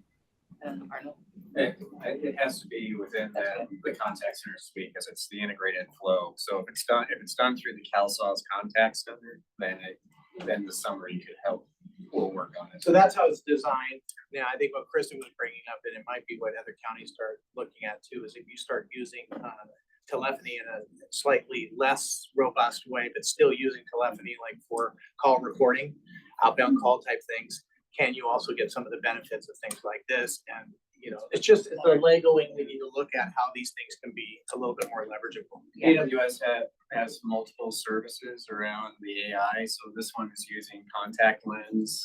Arnold? It has to be within the contact center suite because it's the integrated flow. So if it's done through the CalSAW's contact center, then the summary could help. We'll work on it. So that's how it's designed. Now, I think what Kristen was bringing up, and it might be what other counties start looking at too, is if you start using telephony in a slightly less robust way, but still using telephony like for call recording, outbound call type things, can you also get some of the benefits of things like this? And it's just the Legoing. We need to look at how these things can be a little bit more leverageable. AWS has multiple services around the AI. So this one is using contact lens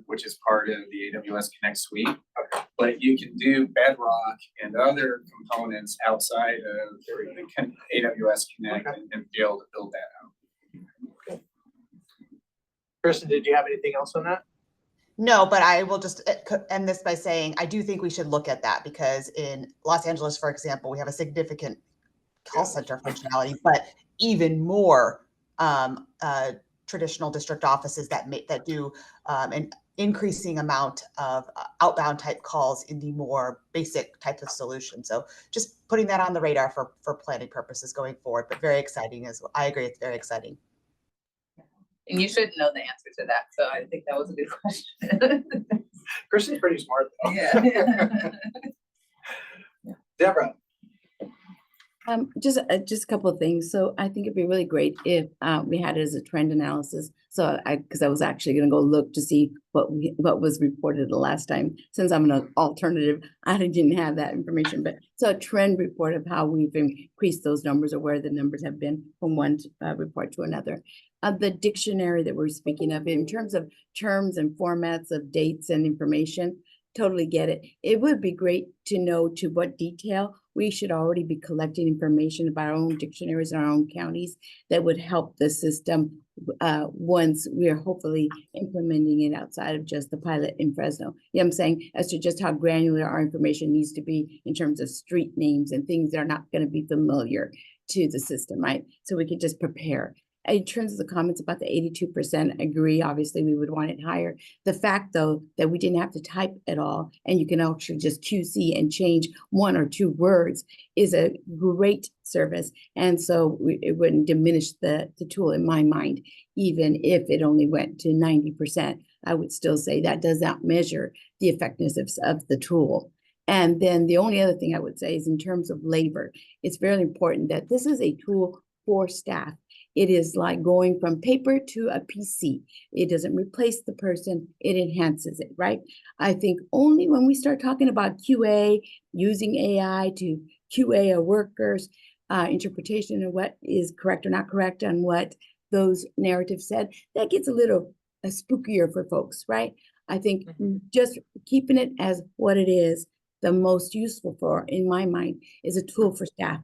which is part of the AWS Connect suite. Okay. But you can do Bedrock and other components outside of the AWS Connect and be able to build that out. Okay. Kristen, did you have anything else on that? No, but I will just end this by saying I do think we should look at that, because in Los Angeles, for example, we have a significant call center functionality, but even more traditional district offices that do an increasing amount of outbound type calls in the more basic type of solution. So just putting that on the radar for planning purposes going forward, but very exciting as well. I agree, it's very exciting. And you should know the answer to that. So I think that was a good question. Kristen's pretty smart though. Yeah. Deborah. Just a couple of things. So I think it'd be really great if we had it as a trend analysis. So because I was actually going to go look to see what was reported the last time. Since I'm an alternative, I didn't have that information. But so a trend report of how we've increased those numbers or where the numbers have been from one report to another. The dictionary that we're speaking of in terms of terms and formats of dates and information, totally get it. It would be great to know to what detail we should already be collecting information about our own dictionaries in our own counties that would help the system once we are hopefully implementing it outside of just the pilot in Fresno. You know what I'm saying? As to just how granular our information needs to be in terms of street names and things that are not going to be familiar to the system, right? So we could just prepare. In terms of the comments about the 82%, agree, obviously we would want it higher. The fact though, that we didn't have to type at all and you can actually just QC and change one or two words is a great service. And so it wouldn't diminish the tool in my mind, even if it only went to 90%, I would still say that does not measure the effectiveness of the tool. And then the only other thing I would say is in terms of labor, it's very important that this is a tool for staff. It is like going from paper to a PC. It doesn't replace the person, it enhances it, right? I think only when we start talking about QA, using AI to QA our workers, interpretation of what is correct or not correct on what those narratives said, that gets a little spookier for folks, right? I think just keeping it as what it is, the most useful for, in my mind, is a tool for staff.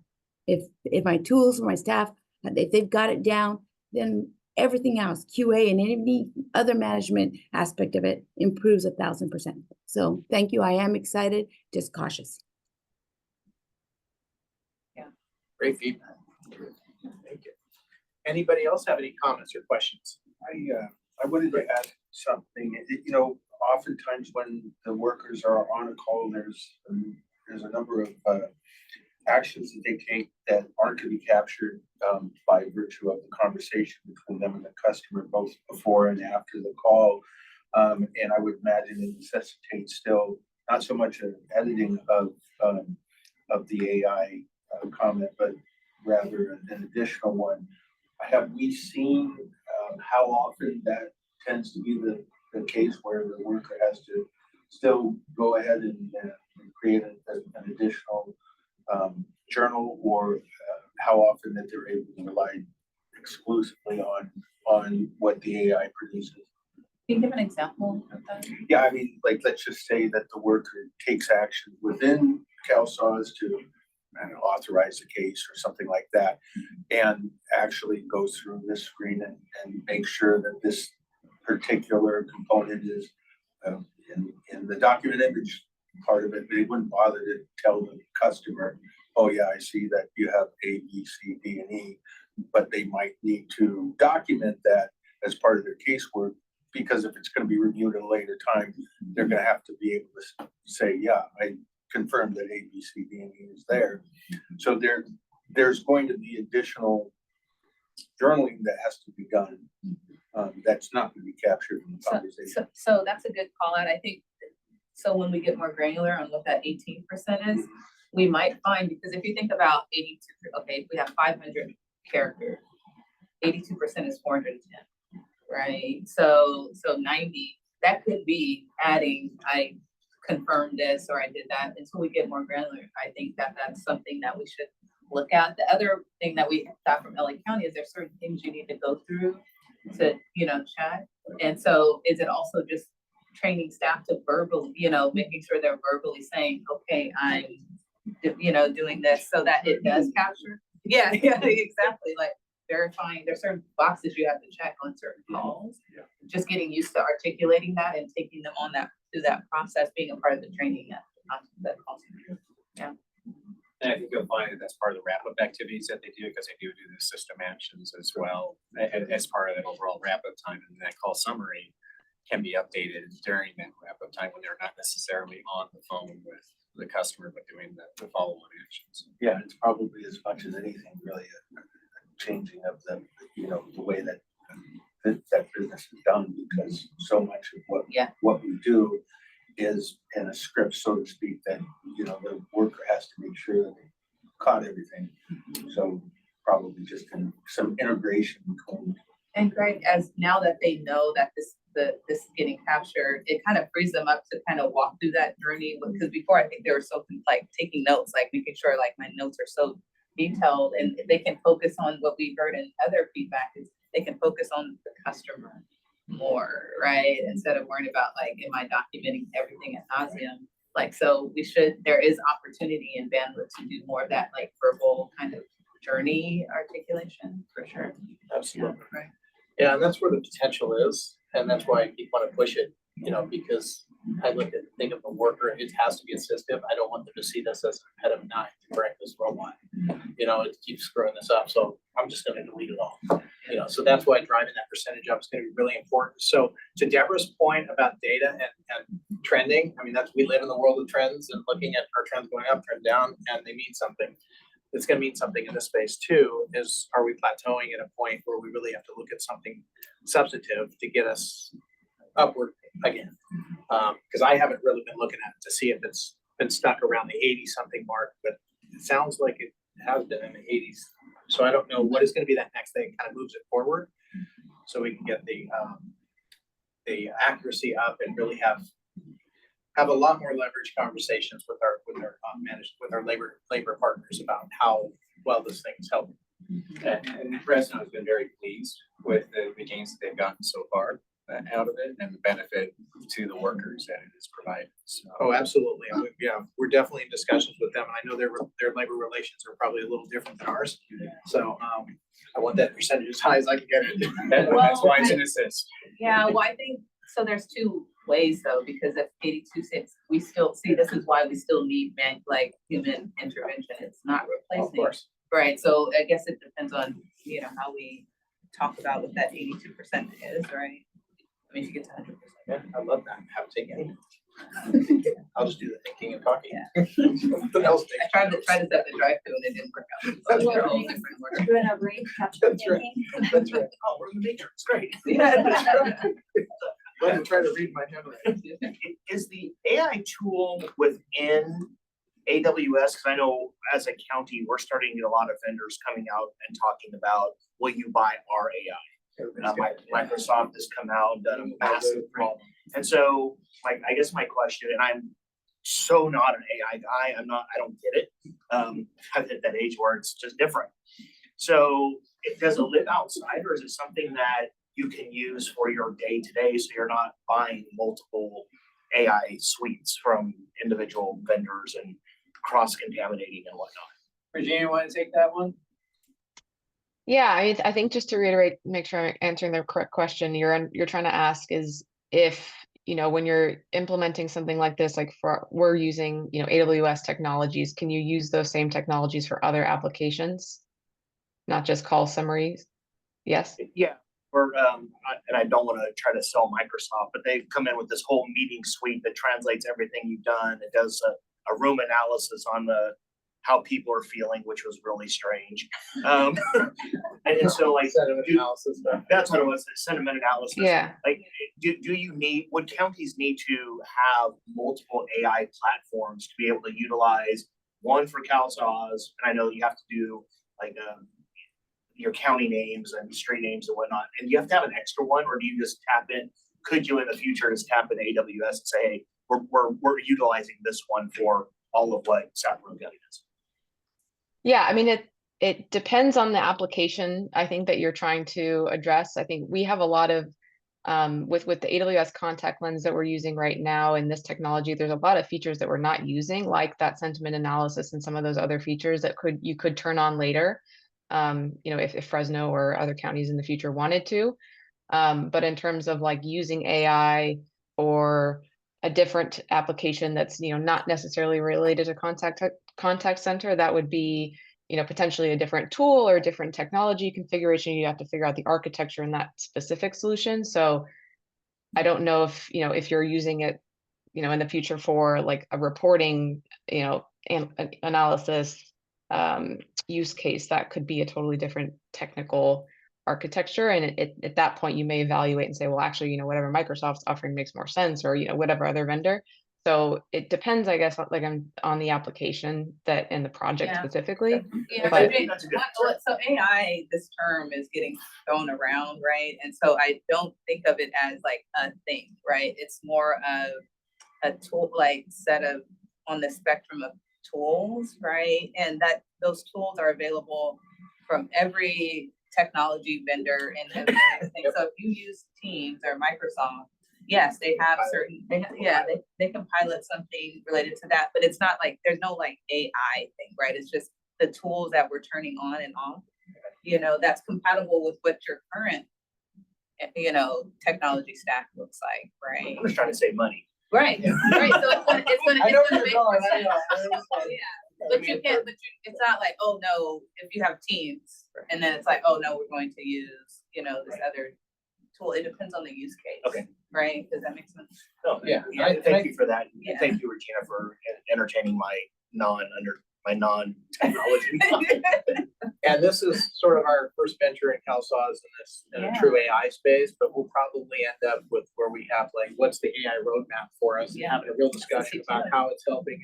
If my tools for my staff, if they've got it down, then everything else, QA and any other management aspect of it improves 1,000%. So thank you. I am excited, just cautious. Yeah, great feedback. Thank you. Anybody else have any comments or questions? I wanted to add something. Oftentimes when the workers are on a call, there's a number of actions that they take that aren't going to be captured by virtue of the conversation between them and the customer, both before and after the call. And I would imagine it necessitates still not so much an editing of the AI comment, but rather an additional one. Have we seen how often that tends to be the case where the worker has to still go ahead and create an additional journal, or how often that they're able to rely exclusively on what the AI produces? Can you give an example of that? Yeah, I mean, like, let's just say that the worker takes action within CalSAWS to authorize the case or something like that, and actually goes through this screen and makes sure that this particular component is in the document image part of it. They wouldn't bother to tell the customer, oh yeah, I see that you have A, B, C, D, and E, but they might need to document that as part of their casework, because if it's going to be reviewed at a later time, they're going to have to be able to say, yeah, I confirm that A, B, C, D, and E is there. So there's going to be additional journaling that has to be done. That's not going to be captured in the conversation. So that's a good call out. I think, so when we get more granular on what that 18% is, we might find, because if you think about 82, okay, if we have 500 characters, 82% is 410, right? So 90, that could be adding, I confirmed this or I did that. Until we get more granular, I think that that's something that we should look at. The other thing that we got from LA County is there's certain things you need to go through to, check. And so is it also just training staff to verbally, making sure they're verbally saying, okay, I'm, doing this, so that it does capture? Yeah, exactly. Like verifying, there's certain boxes you have to check on certain calls. Just getting used to articulating that and taking them on that, through that process, being a part of the training that calls. Yeah. And I think you'll find that that's part of the wrap-up activities that they do, because they do the system actions as well as part of that overall wrap-up time. And that call summary can be updated during that wrap-up time when they're not necessarily on the phone with the customer, but doing the follow-on actions. Yeah, it's probably as much as anything really a changing of the way that that business is done, because so much of what we do is in a script, so to speak, that the worker has to make sure that they caught everything. So probably just some integration between. And Greg, as now that they know that this is getting captured, it kind of frees them up to kind of walk through that journey, because before I think they were so like taking notes, like making sure like my notes are so detailed, and they can focus on what we heard in other feedback is they can focus on the customer more, right? Instead of worrying about like, am I documenting everything ad nauseum? Like, so there is opportunity and bandwidth to do more of that like verbal kind of journey articulation for sure. Absolutely. Yeah, right. Yeah, and that's where the potential is, and that's why I keep wanting to push it, because I think of the worker, it has to be assistive. I don't want them to see this as a impediment to bring this robot. It keeps screwing this up, so I'm just gonna delete it all. So that's why driving that percentage up is gonna be really important. So to Deborah's point about data and trending, I mean, we live in the world of trends and looking at our trends going up, trend down, and they mean something. It's going to mean something in this space too, is are we plateauing at a point where we really have to look at something substantive to get us upward again? Because I haven't really been looking at it to see if it's been stuck around the 80 something mark, but it sounds like it has been in the 80s. So I don't know what is going to be that next thing kind of moves it forward, so we can get the accuracy up and really have a lot more leverage conversations with our labor partners about how well this thing is helping. And Fresno has been very pleased with the gains that they've gotten so far out of it, and the benefit to the workers that it has provided. So. Oh, absolutely. We're definitely in discussions with them. And I know their labor relations are probably a little different than ours. So I want that percentage as high as I can get it. That's why it's an assist. Yeah, well, I think so. There's two ways though, because if 82.6, we still see, this is why we still need human intervention. It's not replacing. Of course. Right. So I guess it depends on how we talk about what that 82% is, right? I mean, if you get to 100%. Yeah, I love that. Have to take any. I'll just do the thinking and talking. I tried to set the drive-through and it didn't work out. So That's they're what all we- different We're orders. doing a brain capture That's right. campaign. That's right. Oh, we're in the matrix, great. Yeah, that's right. Let me try to read my handwriting. Is the AI tool within AWS? Because I know as a county, we're starting to get a lot of vendors coming out and talking about, will you buy our AI? Microsoft has come out and done a massive problem. And so, like, I guess my question, and I'm so not an AI guy, I don't get it. I've hit that age where it's just different. So does it live outside, or is it something that you can use for your day-to-day, so you're not buying multiple AI suites from individual vendors and cross-contaminating and whatnot? Virginia, want to take that one? Yeah, I think just to reiterate, make sure I'm answering the correct question, you're trying to ask is if, when you're implementing something like this, like we're using, AWS technologies, can you use those same technologies for other applications? Not just call summaries? Yes? Yeah, or, and I don't want to try to sell Microsoft, but they've come in with this whole meeting suite that translates everything you've done. It does a room analysis on how people are feeling, which was really strange. And so like, Sentiment analysis. that's what it was, sentiment analysis. Yeah. Like, would counties need to have multiple AI platforms to be able to utilize one for CalSAWS? And I know you have to do like, your county names and street names and whatnot, and you have to have an extra one, or do you just tap in? Could you in the future just tap in AWS and say, hey, we're utilizing this one for all of what Sacramento County does? Yeah, I mean, it depends on the application, I think, that you're trying to address. I think we have a lot of, with the AWS contact lens that we're using right now in this technology, there's a lot of features that we're not using, like that sentiment analysis and some of those other features that you could turn on later. If Fresno or other counties in the future wanted to. But in terms of like using AI or a different application that's, not necessarily related to contact center, that would be, potentially a different tool or a different technology configuration. You have to figure out the architecture in that specific solution. So I don't know if, if you're using it, in the future for like a reporting, analysis, use case, that could be a totally different technical architecture. And at that point, you may evaluate and say, well, actually, whatever Microsoft's offering makes more sense, or, whatever other vendor. So it depends, I guess, like on the application that in the project specifically. But so AI, this term is getting thrown around, right? And so I don't think of it as like a thing, right? It's more of a tool, like set of on the spectrum of tools, right? And that those tools are available from every technology vendor and everything. So if you use Teams or Microsoft, yes, they have certain, they can pilot something related to that, but it's not like, there's no like AI thing, right? It's just the tools that we're turning on and off, that's compatible with what your current, technology stack looks like, right? I'm just trying to save money. Right, right, so it's gonna I know make where you're going, more I sense. know. Yeah, but it's not like, oh no, if you have Teams, and then it's like, oh no, we're going to use, this other tool. It depends on the use case. Okay. Right, does that make sense? No, Yeah. Thank you for that. Yeah. Thank you, Regina, for entertaining my non-technology. And this is sort of our first venture in CalSAWS in a true AI space, but we'll probably end up with where we have like, what's the AI roadmap for us? And having a real discussion about how it's helping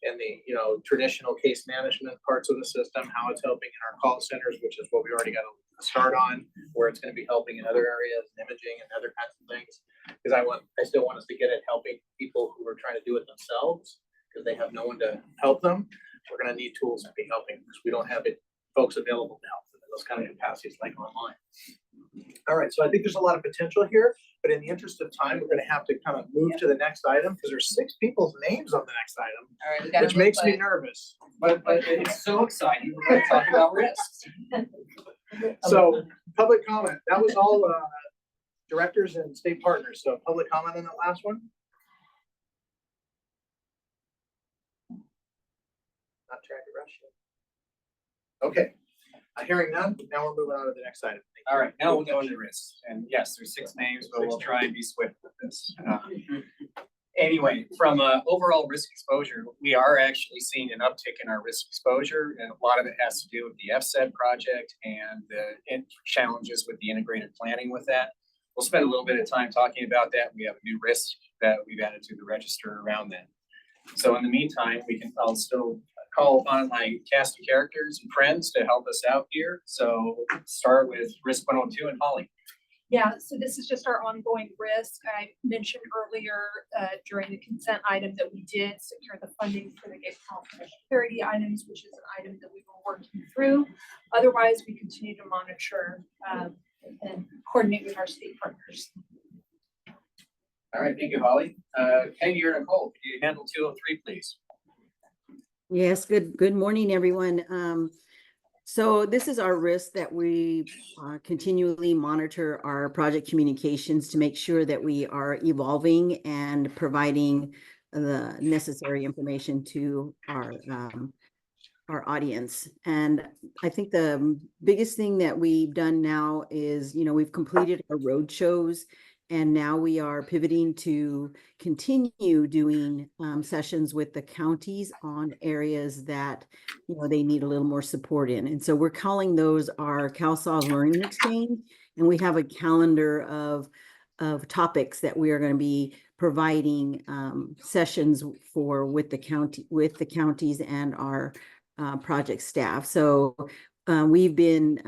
in the traditional case management parts of the system, how it's helping in our call centers, which is what we already got a start on, where it's going to be helping in other areas, imaging and other kinds of things. Because I still want us to get it helping people who are trying to do it themselves, because they have no one to help them. We're going to need tools to be helping, because we don't have folks available to help them in those kind of capacities like online. All right, so I think there's a lot of potential here, but in the interest of time, we're going to have to kind of move to the next item, because there's 6 people's names on the next item, All right, we gotta which move makes me quick. nervous. But it's so exciting, we're gonna talk about risks. So public comment, that was all directors and state partners. So public comment on that last one? Not trying to rush you. Okay, hearing none, now we're moving on to the next item. All right, now we'll go into risks. And yes, there's 6 names, but we'll try and be swift with this. Anyway, from overall risk exposure, we are actually seeing an uptick in our risk exposure, and a lot of it has to do with the FSED project and the challenges with the integrated planning with that. We'll spend a little bit of time talking about that. We have a new risk that we've added to the register around that. So in the meantime, I'll still call upon my cast of characters and friends to help us out here. So start with risk 102 and Holly. Yeah, so this is just our ongoing risk. I mentioned earlier during the consent item that we did secure the funding for the California security items, which is an item that we were working through. Otherwise, we continue to monitor and coordinate with our state partners. All right, thank you, Holly. Peggy or Nicole, could you handle 203, please? Yes, good morning, everyone. So this is our risk that we continually monitor our project communications to make sure that we are evolving and providing the necessary information to our audience. And I think the biggest thing that we've done now is, we've completed our road shows, and now we are pivoting to continue doing sessions with the counties on areas that, they need a little more support in. And so we're calling those our CalSAWS Learning Exchange. And we have a calendar of topics that we are going to be providing sessions for with the counties and our project staff. So we did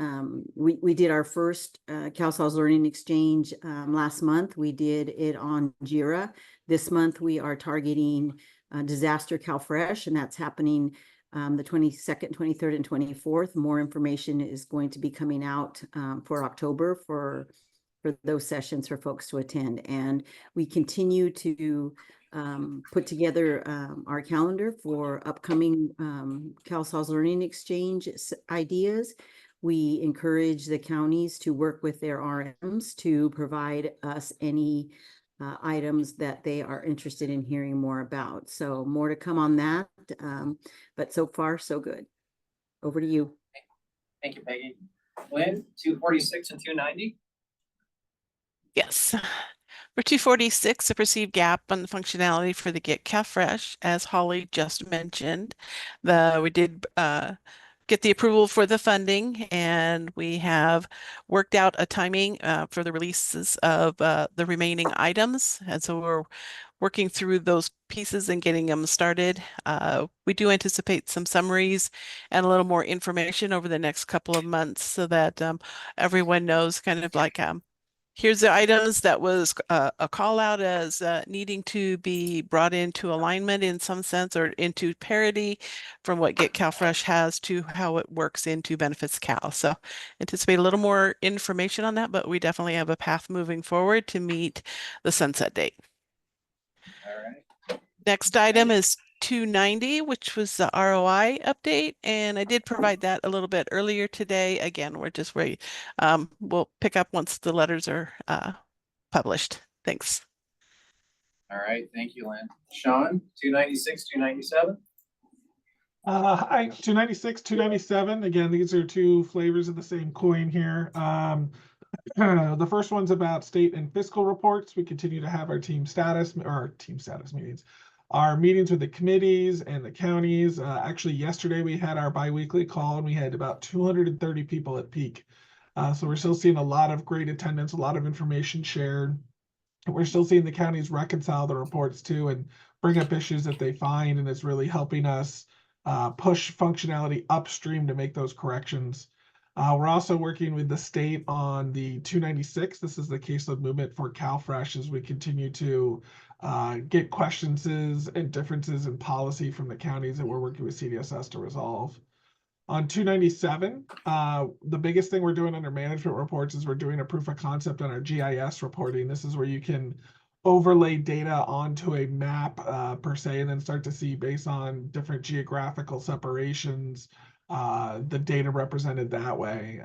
our first CalSAWS Learning Exchange last month. We did it on JIRA. This month we are targeting Disaster CalFresh, and that's happening the 22nd, 23rd, and 24th. More information is going to be coming out for October for those sessions for folks to attend. And we continue to put together our calendar for upcoming CalSAWS Learning Exchange ideas. We encourage the counties to work with their RMs to provide us any items that they are interested in hearing more about. So more to come on that, but so far so good. Over to you. Thank you, Peggy. Lynn, 246 and 290. Yes. For 246, a perceived gap on the functionality for the Get CalFresh, as Holly just mentioned. We did get the approval for the funding, and we have worked out a timing for the releases of the remaining items. And so we're working through those pieces and getting them started. We do anticipate some summaries and a little more information over the next couple of months so that everyone knows kind of like here's the items that was a call out as needing to be brought into alignment in some sense or into parity from what Get CalFresh has to how it works into Benefits Cal. So anticipate a little more information on that, but we definitely have a path moving forward to meet the sunset date. All right. Next item is 290, which was the ROI update, and I did provide that a little bit earlier today. Again, we're just waiting. We'll pick up once the letters are published. Thanks. All right, thank you, Lynn. Sean, 296, 297. Hi, 296, 297. Again, these are two flavors of the same coin here. The first one's about state and fiscal reports. We continue to have our team status meetings. Our meetings with the committees and the counties. Actually, yesterday we had our biweekly call, and we had about 230 people at peak. So we're still seeing a lot of great attendance, a lot of information shared. We're still seeing the counties reconcile the reports too and bring up issues that they find, and it's really helping us push functionality upstream to make those corrections. We're also working with the state on the 296. This is the caseload movement for CalFresh as we continue to get questions and differences in policy from the counties that we're working with CDSS to resolve. On 297, the biggest thing we're doing under management reports is we're doing a proof of concept on our GIS reporting. This is where you can overlay data onto a map per se, and then start to see based on different geographical separations, the data represented that way.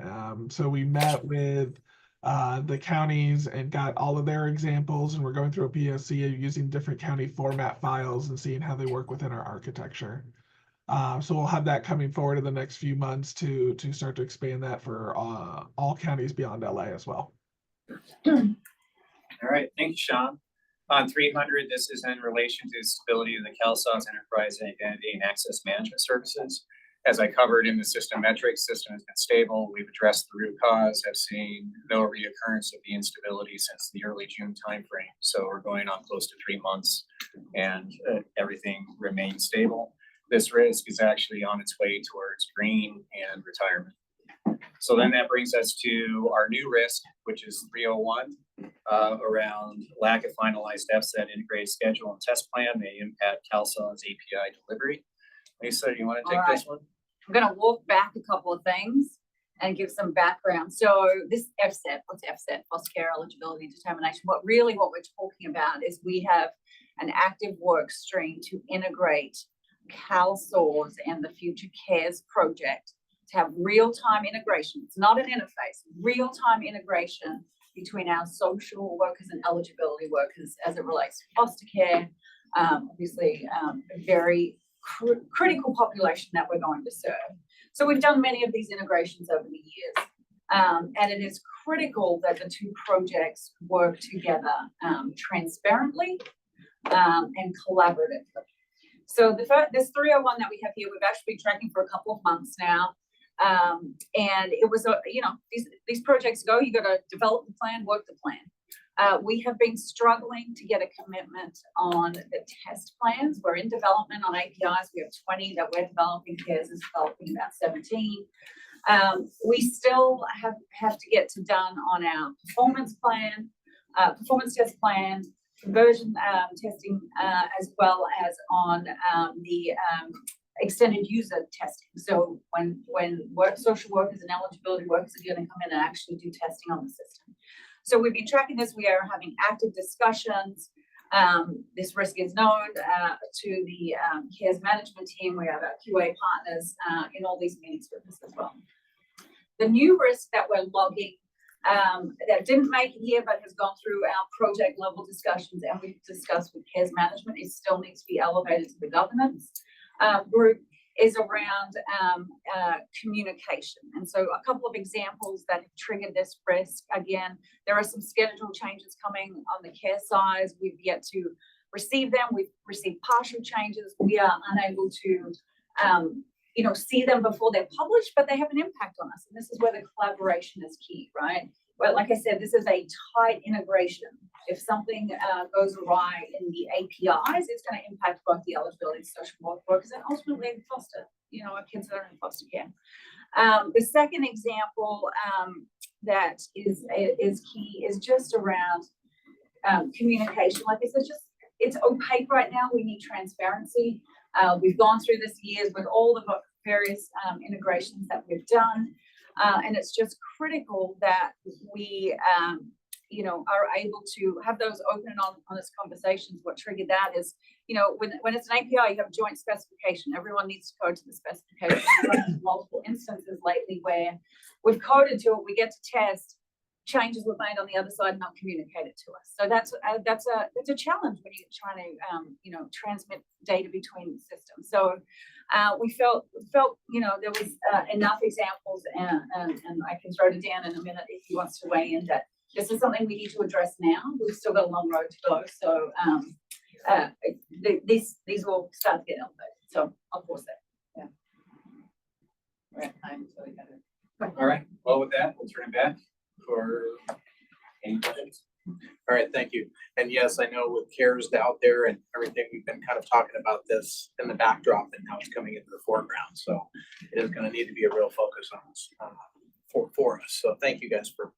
So we met with the counties and got all of their examples, and we're going through a POC using different county format files and seeing how they work within our architecture. So we'll have that coming forward in the next few months to start to expand that for all counties beyond LA as well. All right, thank you, Sean. On 300, this is in relation to stability of the CalSAWS Enterprise Identity and Access Management Services. As I covered in the system metrics, system has been stable. We've addressed the root cause, have seen no reoccurrence of the instability since the early June timeframe. So we're going on close to 3 months and everything remains stable. This risk is actually on its way towards green and retirement. So then that brings us to our new risk, which is 301, around lack of finalized FSET integrated schedule and test plan may impact CalSAWS API delivery. Lisa, you want to take this one? I'm gonna walk back a couple of things and give some background. So this FSET, what's FSET? Foster care eligibility determination. What we're talking about is we have an active work stream to integrate CalSAWS and the Future Cares project to have real-time integration. It's not an interface, real-time integration between our social workers and eligibility workers as it relates to foster care. Obviously, a very critical population that we're going to serve. So we've done many of these integrations over the years. And it is critical that the two projects work together transparently and collaboratively. So this 301 that we have here, we've actually been tracking for a couple of months now. And it was, these projects go, you got to develop the plan, work the plan. We have been struggling to get a commitment on the test plans. We're in development on APIs. We have 20 that we're developing. CARES is developing about 17. We still have to get done on our performance plan, performance test plan, conversion testing, as well as on the extended user testing. So when social workers and eligibility workers are going to come in and actually do testing on the system. So we've been tracking this. We are having active discussions. This risk is known to the CARES management team. We have our QA partners in all these meetings with us as well. The new risk that we're logging that didn't make it here but has gone through our project level discussions and we've discussed with CARES management, it still needs to be elevated to the governance group, is around communication. And so a couple of examples that have triggered this risk. Again, there are some schedule changes coming on the care side. We've yet to receive them. We've received partial changes. We are unable to see them before they're published, but they have an impact on us. And this is where the collaboration is key, right? But like I said, this is a tight integration. If something goes awry in the APIs, it's going to impact both the eligibility of social workers and ultimately foster, our kids that are in foster care. The second example that is key is just around communication. Like I said, it's opaque right now. We need transparency. We've gone through this years with all the various integrations that we've done. And it's just critical that we, are able to have those open and honest conversations. What triggered that is, when it's an API, you have joint specification. Everyone needs to code to the specification. We've had multiple instances lately where we've coded to it, we get to test, changes were made on the other side, not communicated to us. So that's a challenge when you're trying to, transmit data between systems. So we felt there was enough examples, and I can throw to Dan in a minute if he wants to weigh in, that this is something we need to address now. We've still got a long road to go. So these will start to get elevated. So I'll pause there. Yeah. We're at time, so we gotta. All right. Well, with that, we'll turn it back for any questions. All right, thank you. And yes, I know with CARES out there and everything, we've been kind of talking about this in the backdrop and now it's coming into the foreground. So it is going to need to be a real focus on this for us. So thank you guys for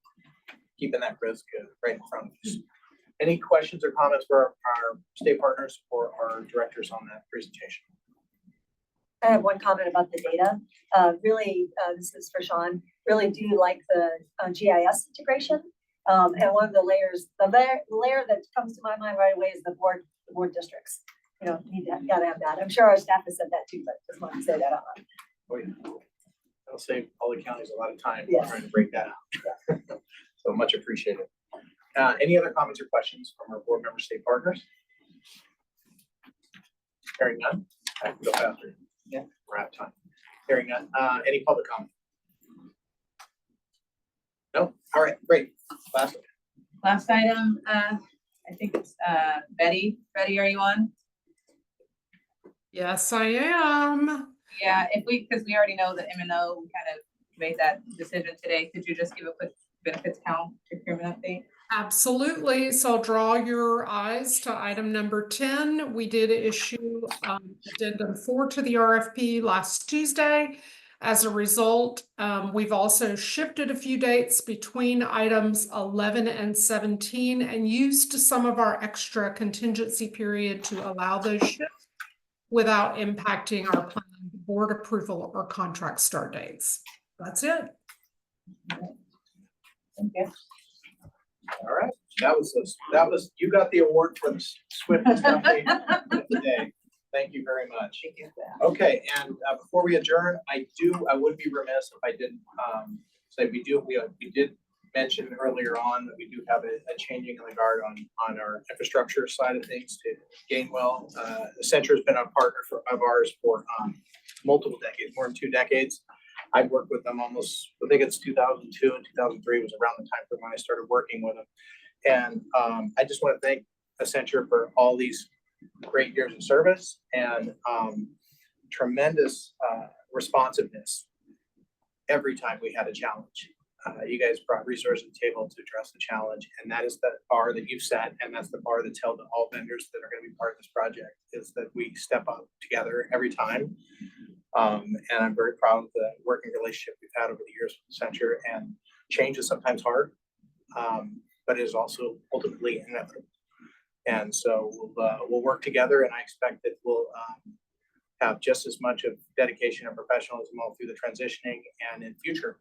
keeping that risk right in front of us. Any questions or comments for our state partners or our directors on that presentation? I have one comment about the data. This is for Sean. Really do like the GIS integration. And one of the layers, the layer that comes to my mind right away is the board districts. Gotta have that. I'm sure our staff has said that too, but just want to say that out loud. Oh, yeah. That'll save all the counties a lot of time trying to break that out. So much appreciated. Any other comments or questions from our board member state partners? Hearing none, I can go faster. Yeah, we're out of time. Hearing none. Any public comment? No? All right, great. Last item, I think it's Betty. Betty, are you on? Yes, I am. Yeah, because we already know that M&O kind of made that decision today. Could you just give a quick benefits count procurement update? Absolutely. So draw your eyes to item number 10. We did issue addendum 4 to the RFP last Tuesday. As a result, we've also shifted a few dates between items 11 and 17 and used some of our extra contingency period to allow those shifts without impacting our planned board approval or contract start dates. That's it. Thank you. All right, that was, you got the award for the swiftest update of the day. Thank you very much. Thank you. Okay, and before we adjourn, I would be remiss if I didn't say we did mention earlier on that we do have a changing of the guard on our infrastructure side of things to Gainwell. Accenture has been a partner of ours for multiple decades, more than 2 decades. I've worked with them almost, I think it's 2002 and 2003 was around the time frame when I started working with them. And I just want to thank Accenture for all these great years of service and tremendous responsiveness every time we had a challenge. You guys brought resources to the table to address the challenge, and that is the bar that you've set, and that's the bar that's held to all vendors that are going to be part of this project, is that we step up together every time. And I'm very proud of the working relationship we've had over the years with Accenture, and change is sometimes hard, but it is also ultimately inevitable. And so we'll work together, and I expect that we'll have just as much of dedication and professionalism all through the transitioning and in future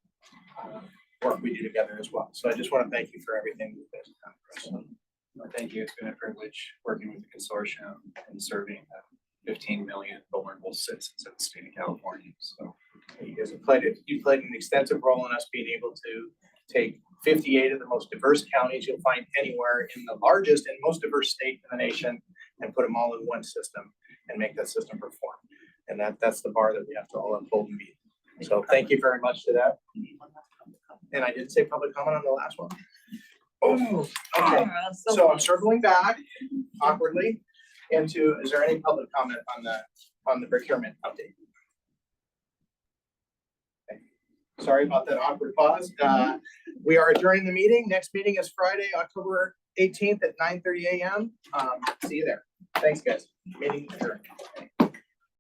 work we do together as well. So I just want to thank you for everything you guys have done for us. Well, thank you. It's been a privilege working with the consortium and serving 15 million vulnerable citizens of the state of California. So you guys have played an extensive role in us being able to take 58 of the most diverse counties you'll find anywhere in the largest and most diverse state in the nation and put them all in one system and make that system perform. And that's the bar that we have to all uphold and meet. So thank you very much to that. And I did say public comment on the last one. Oh, okay. So I'm circling back awkwardly into, is there any public comment on the procurement update? Okay. Sorry about that awkward pause. We are adjourning the meeting. Next meeting is Friday, October 18th at 9:30 a.m. See you there. Thanks, guys. Meeting adjourned.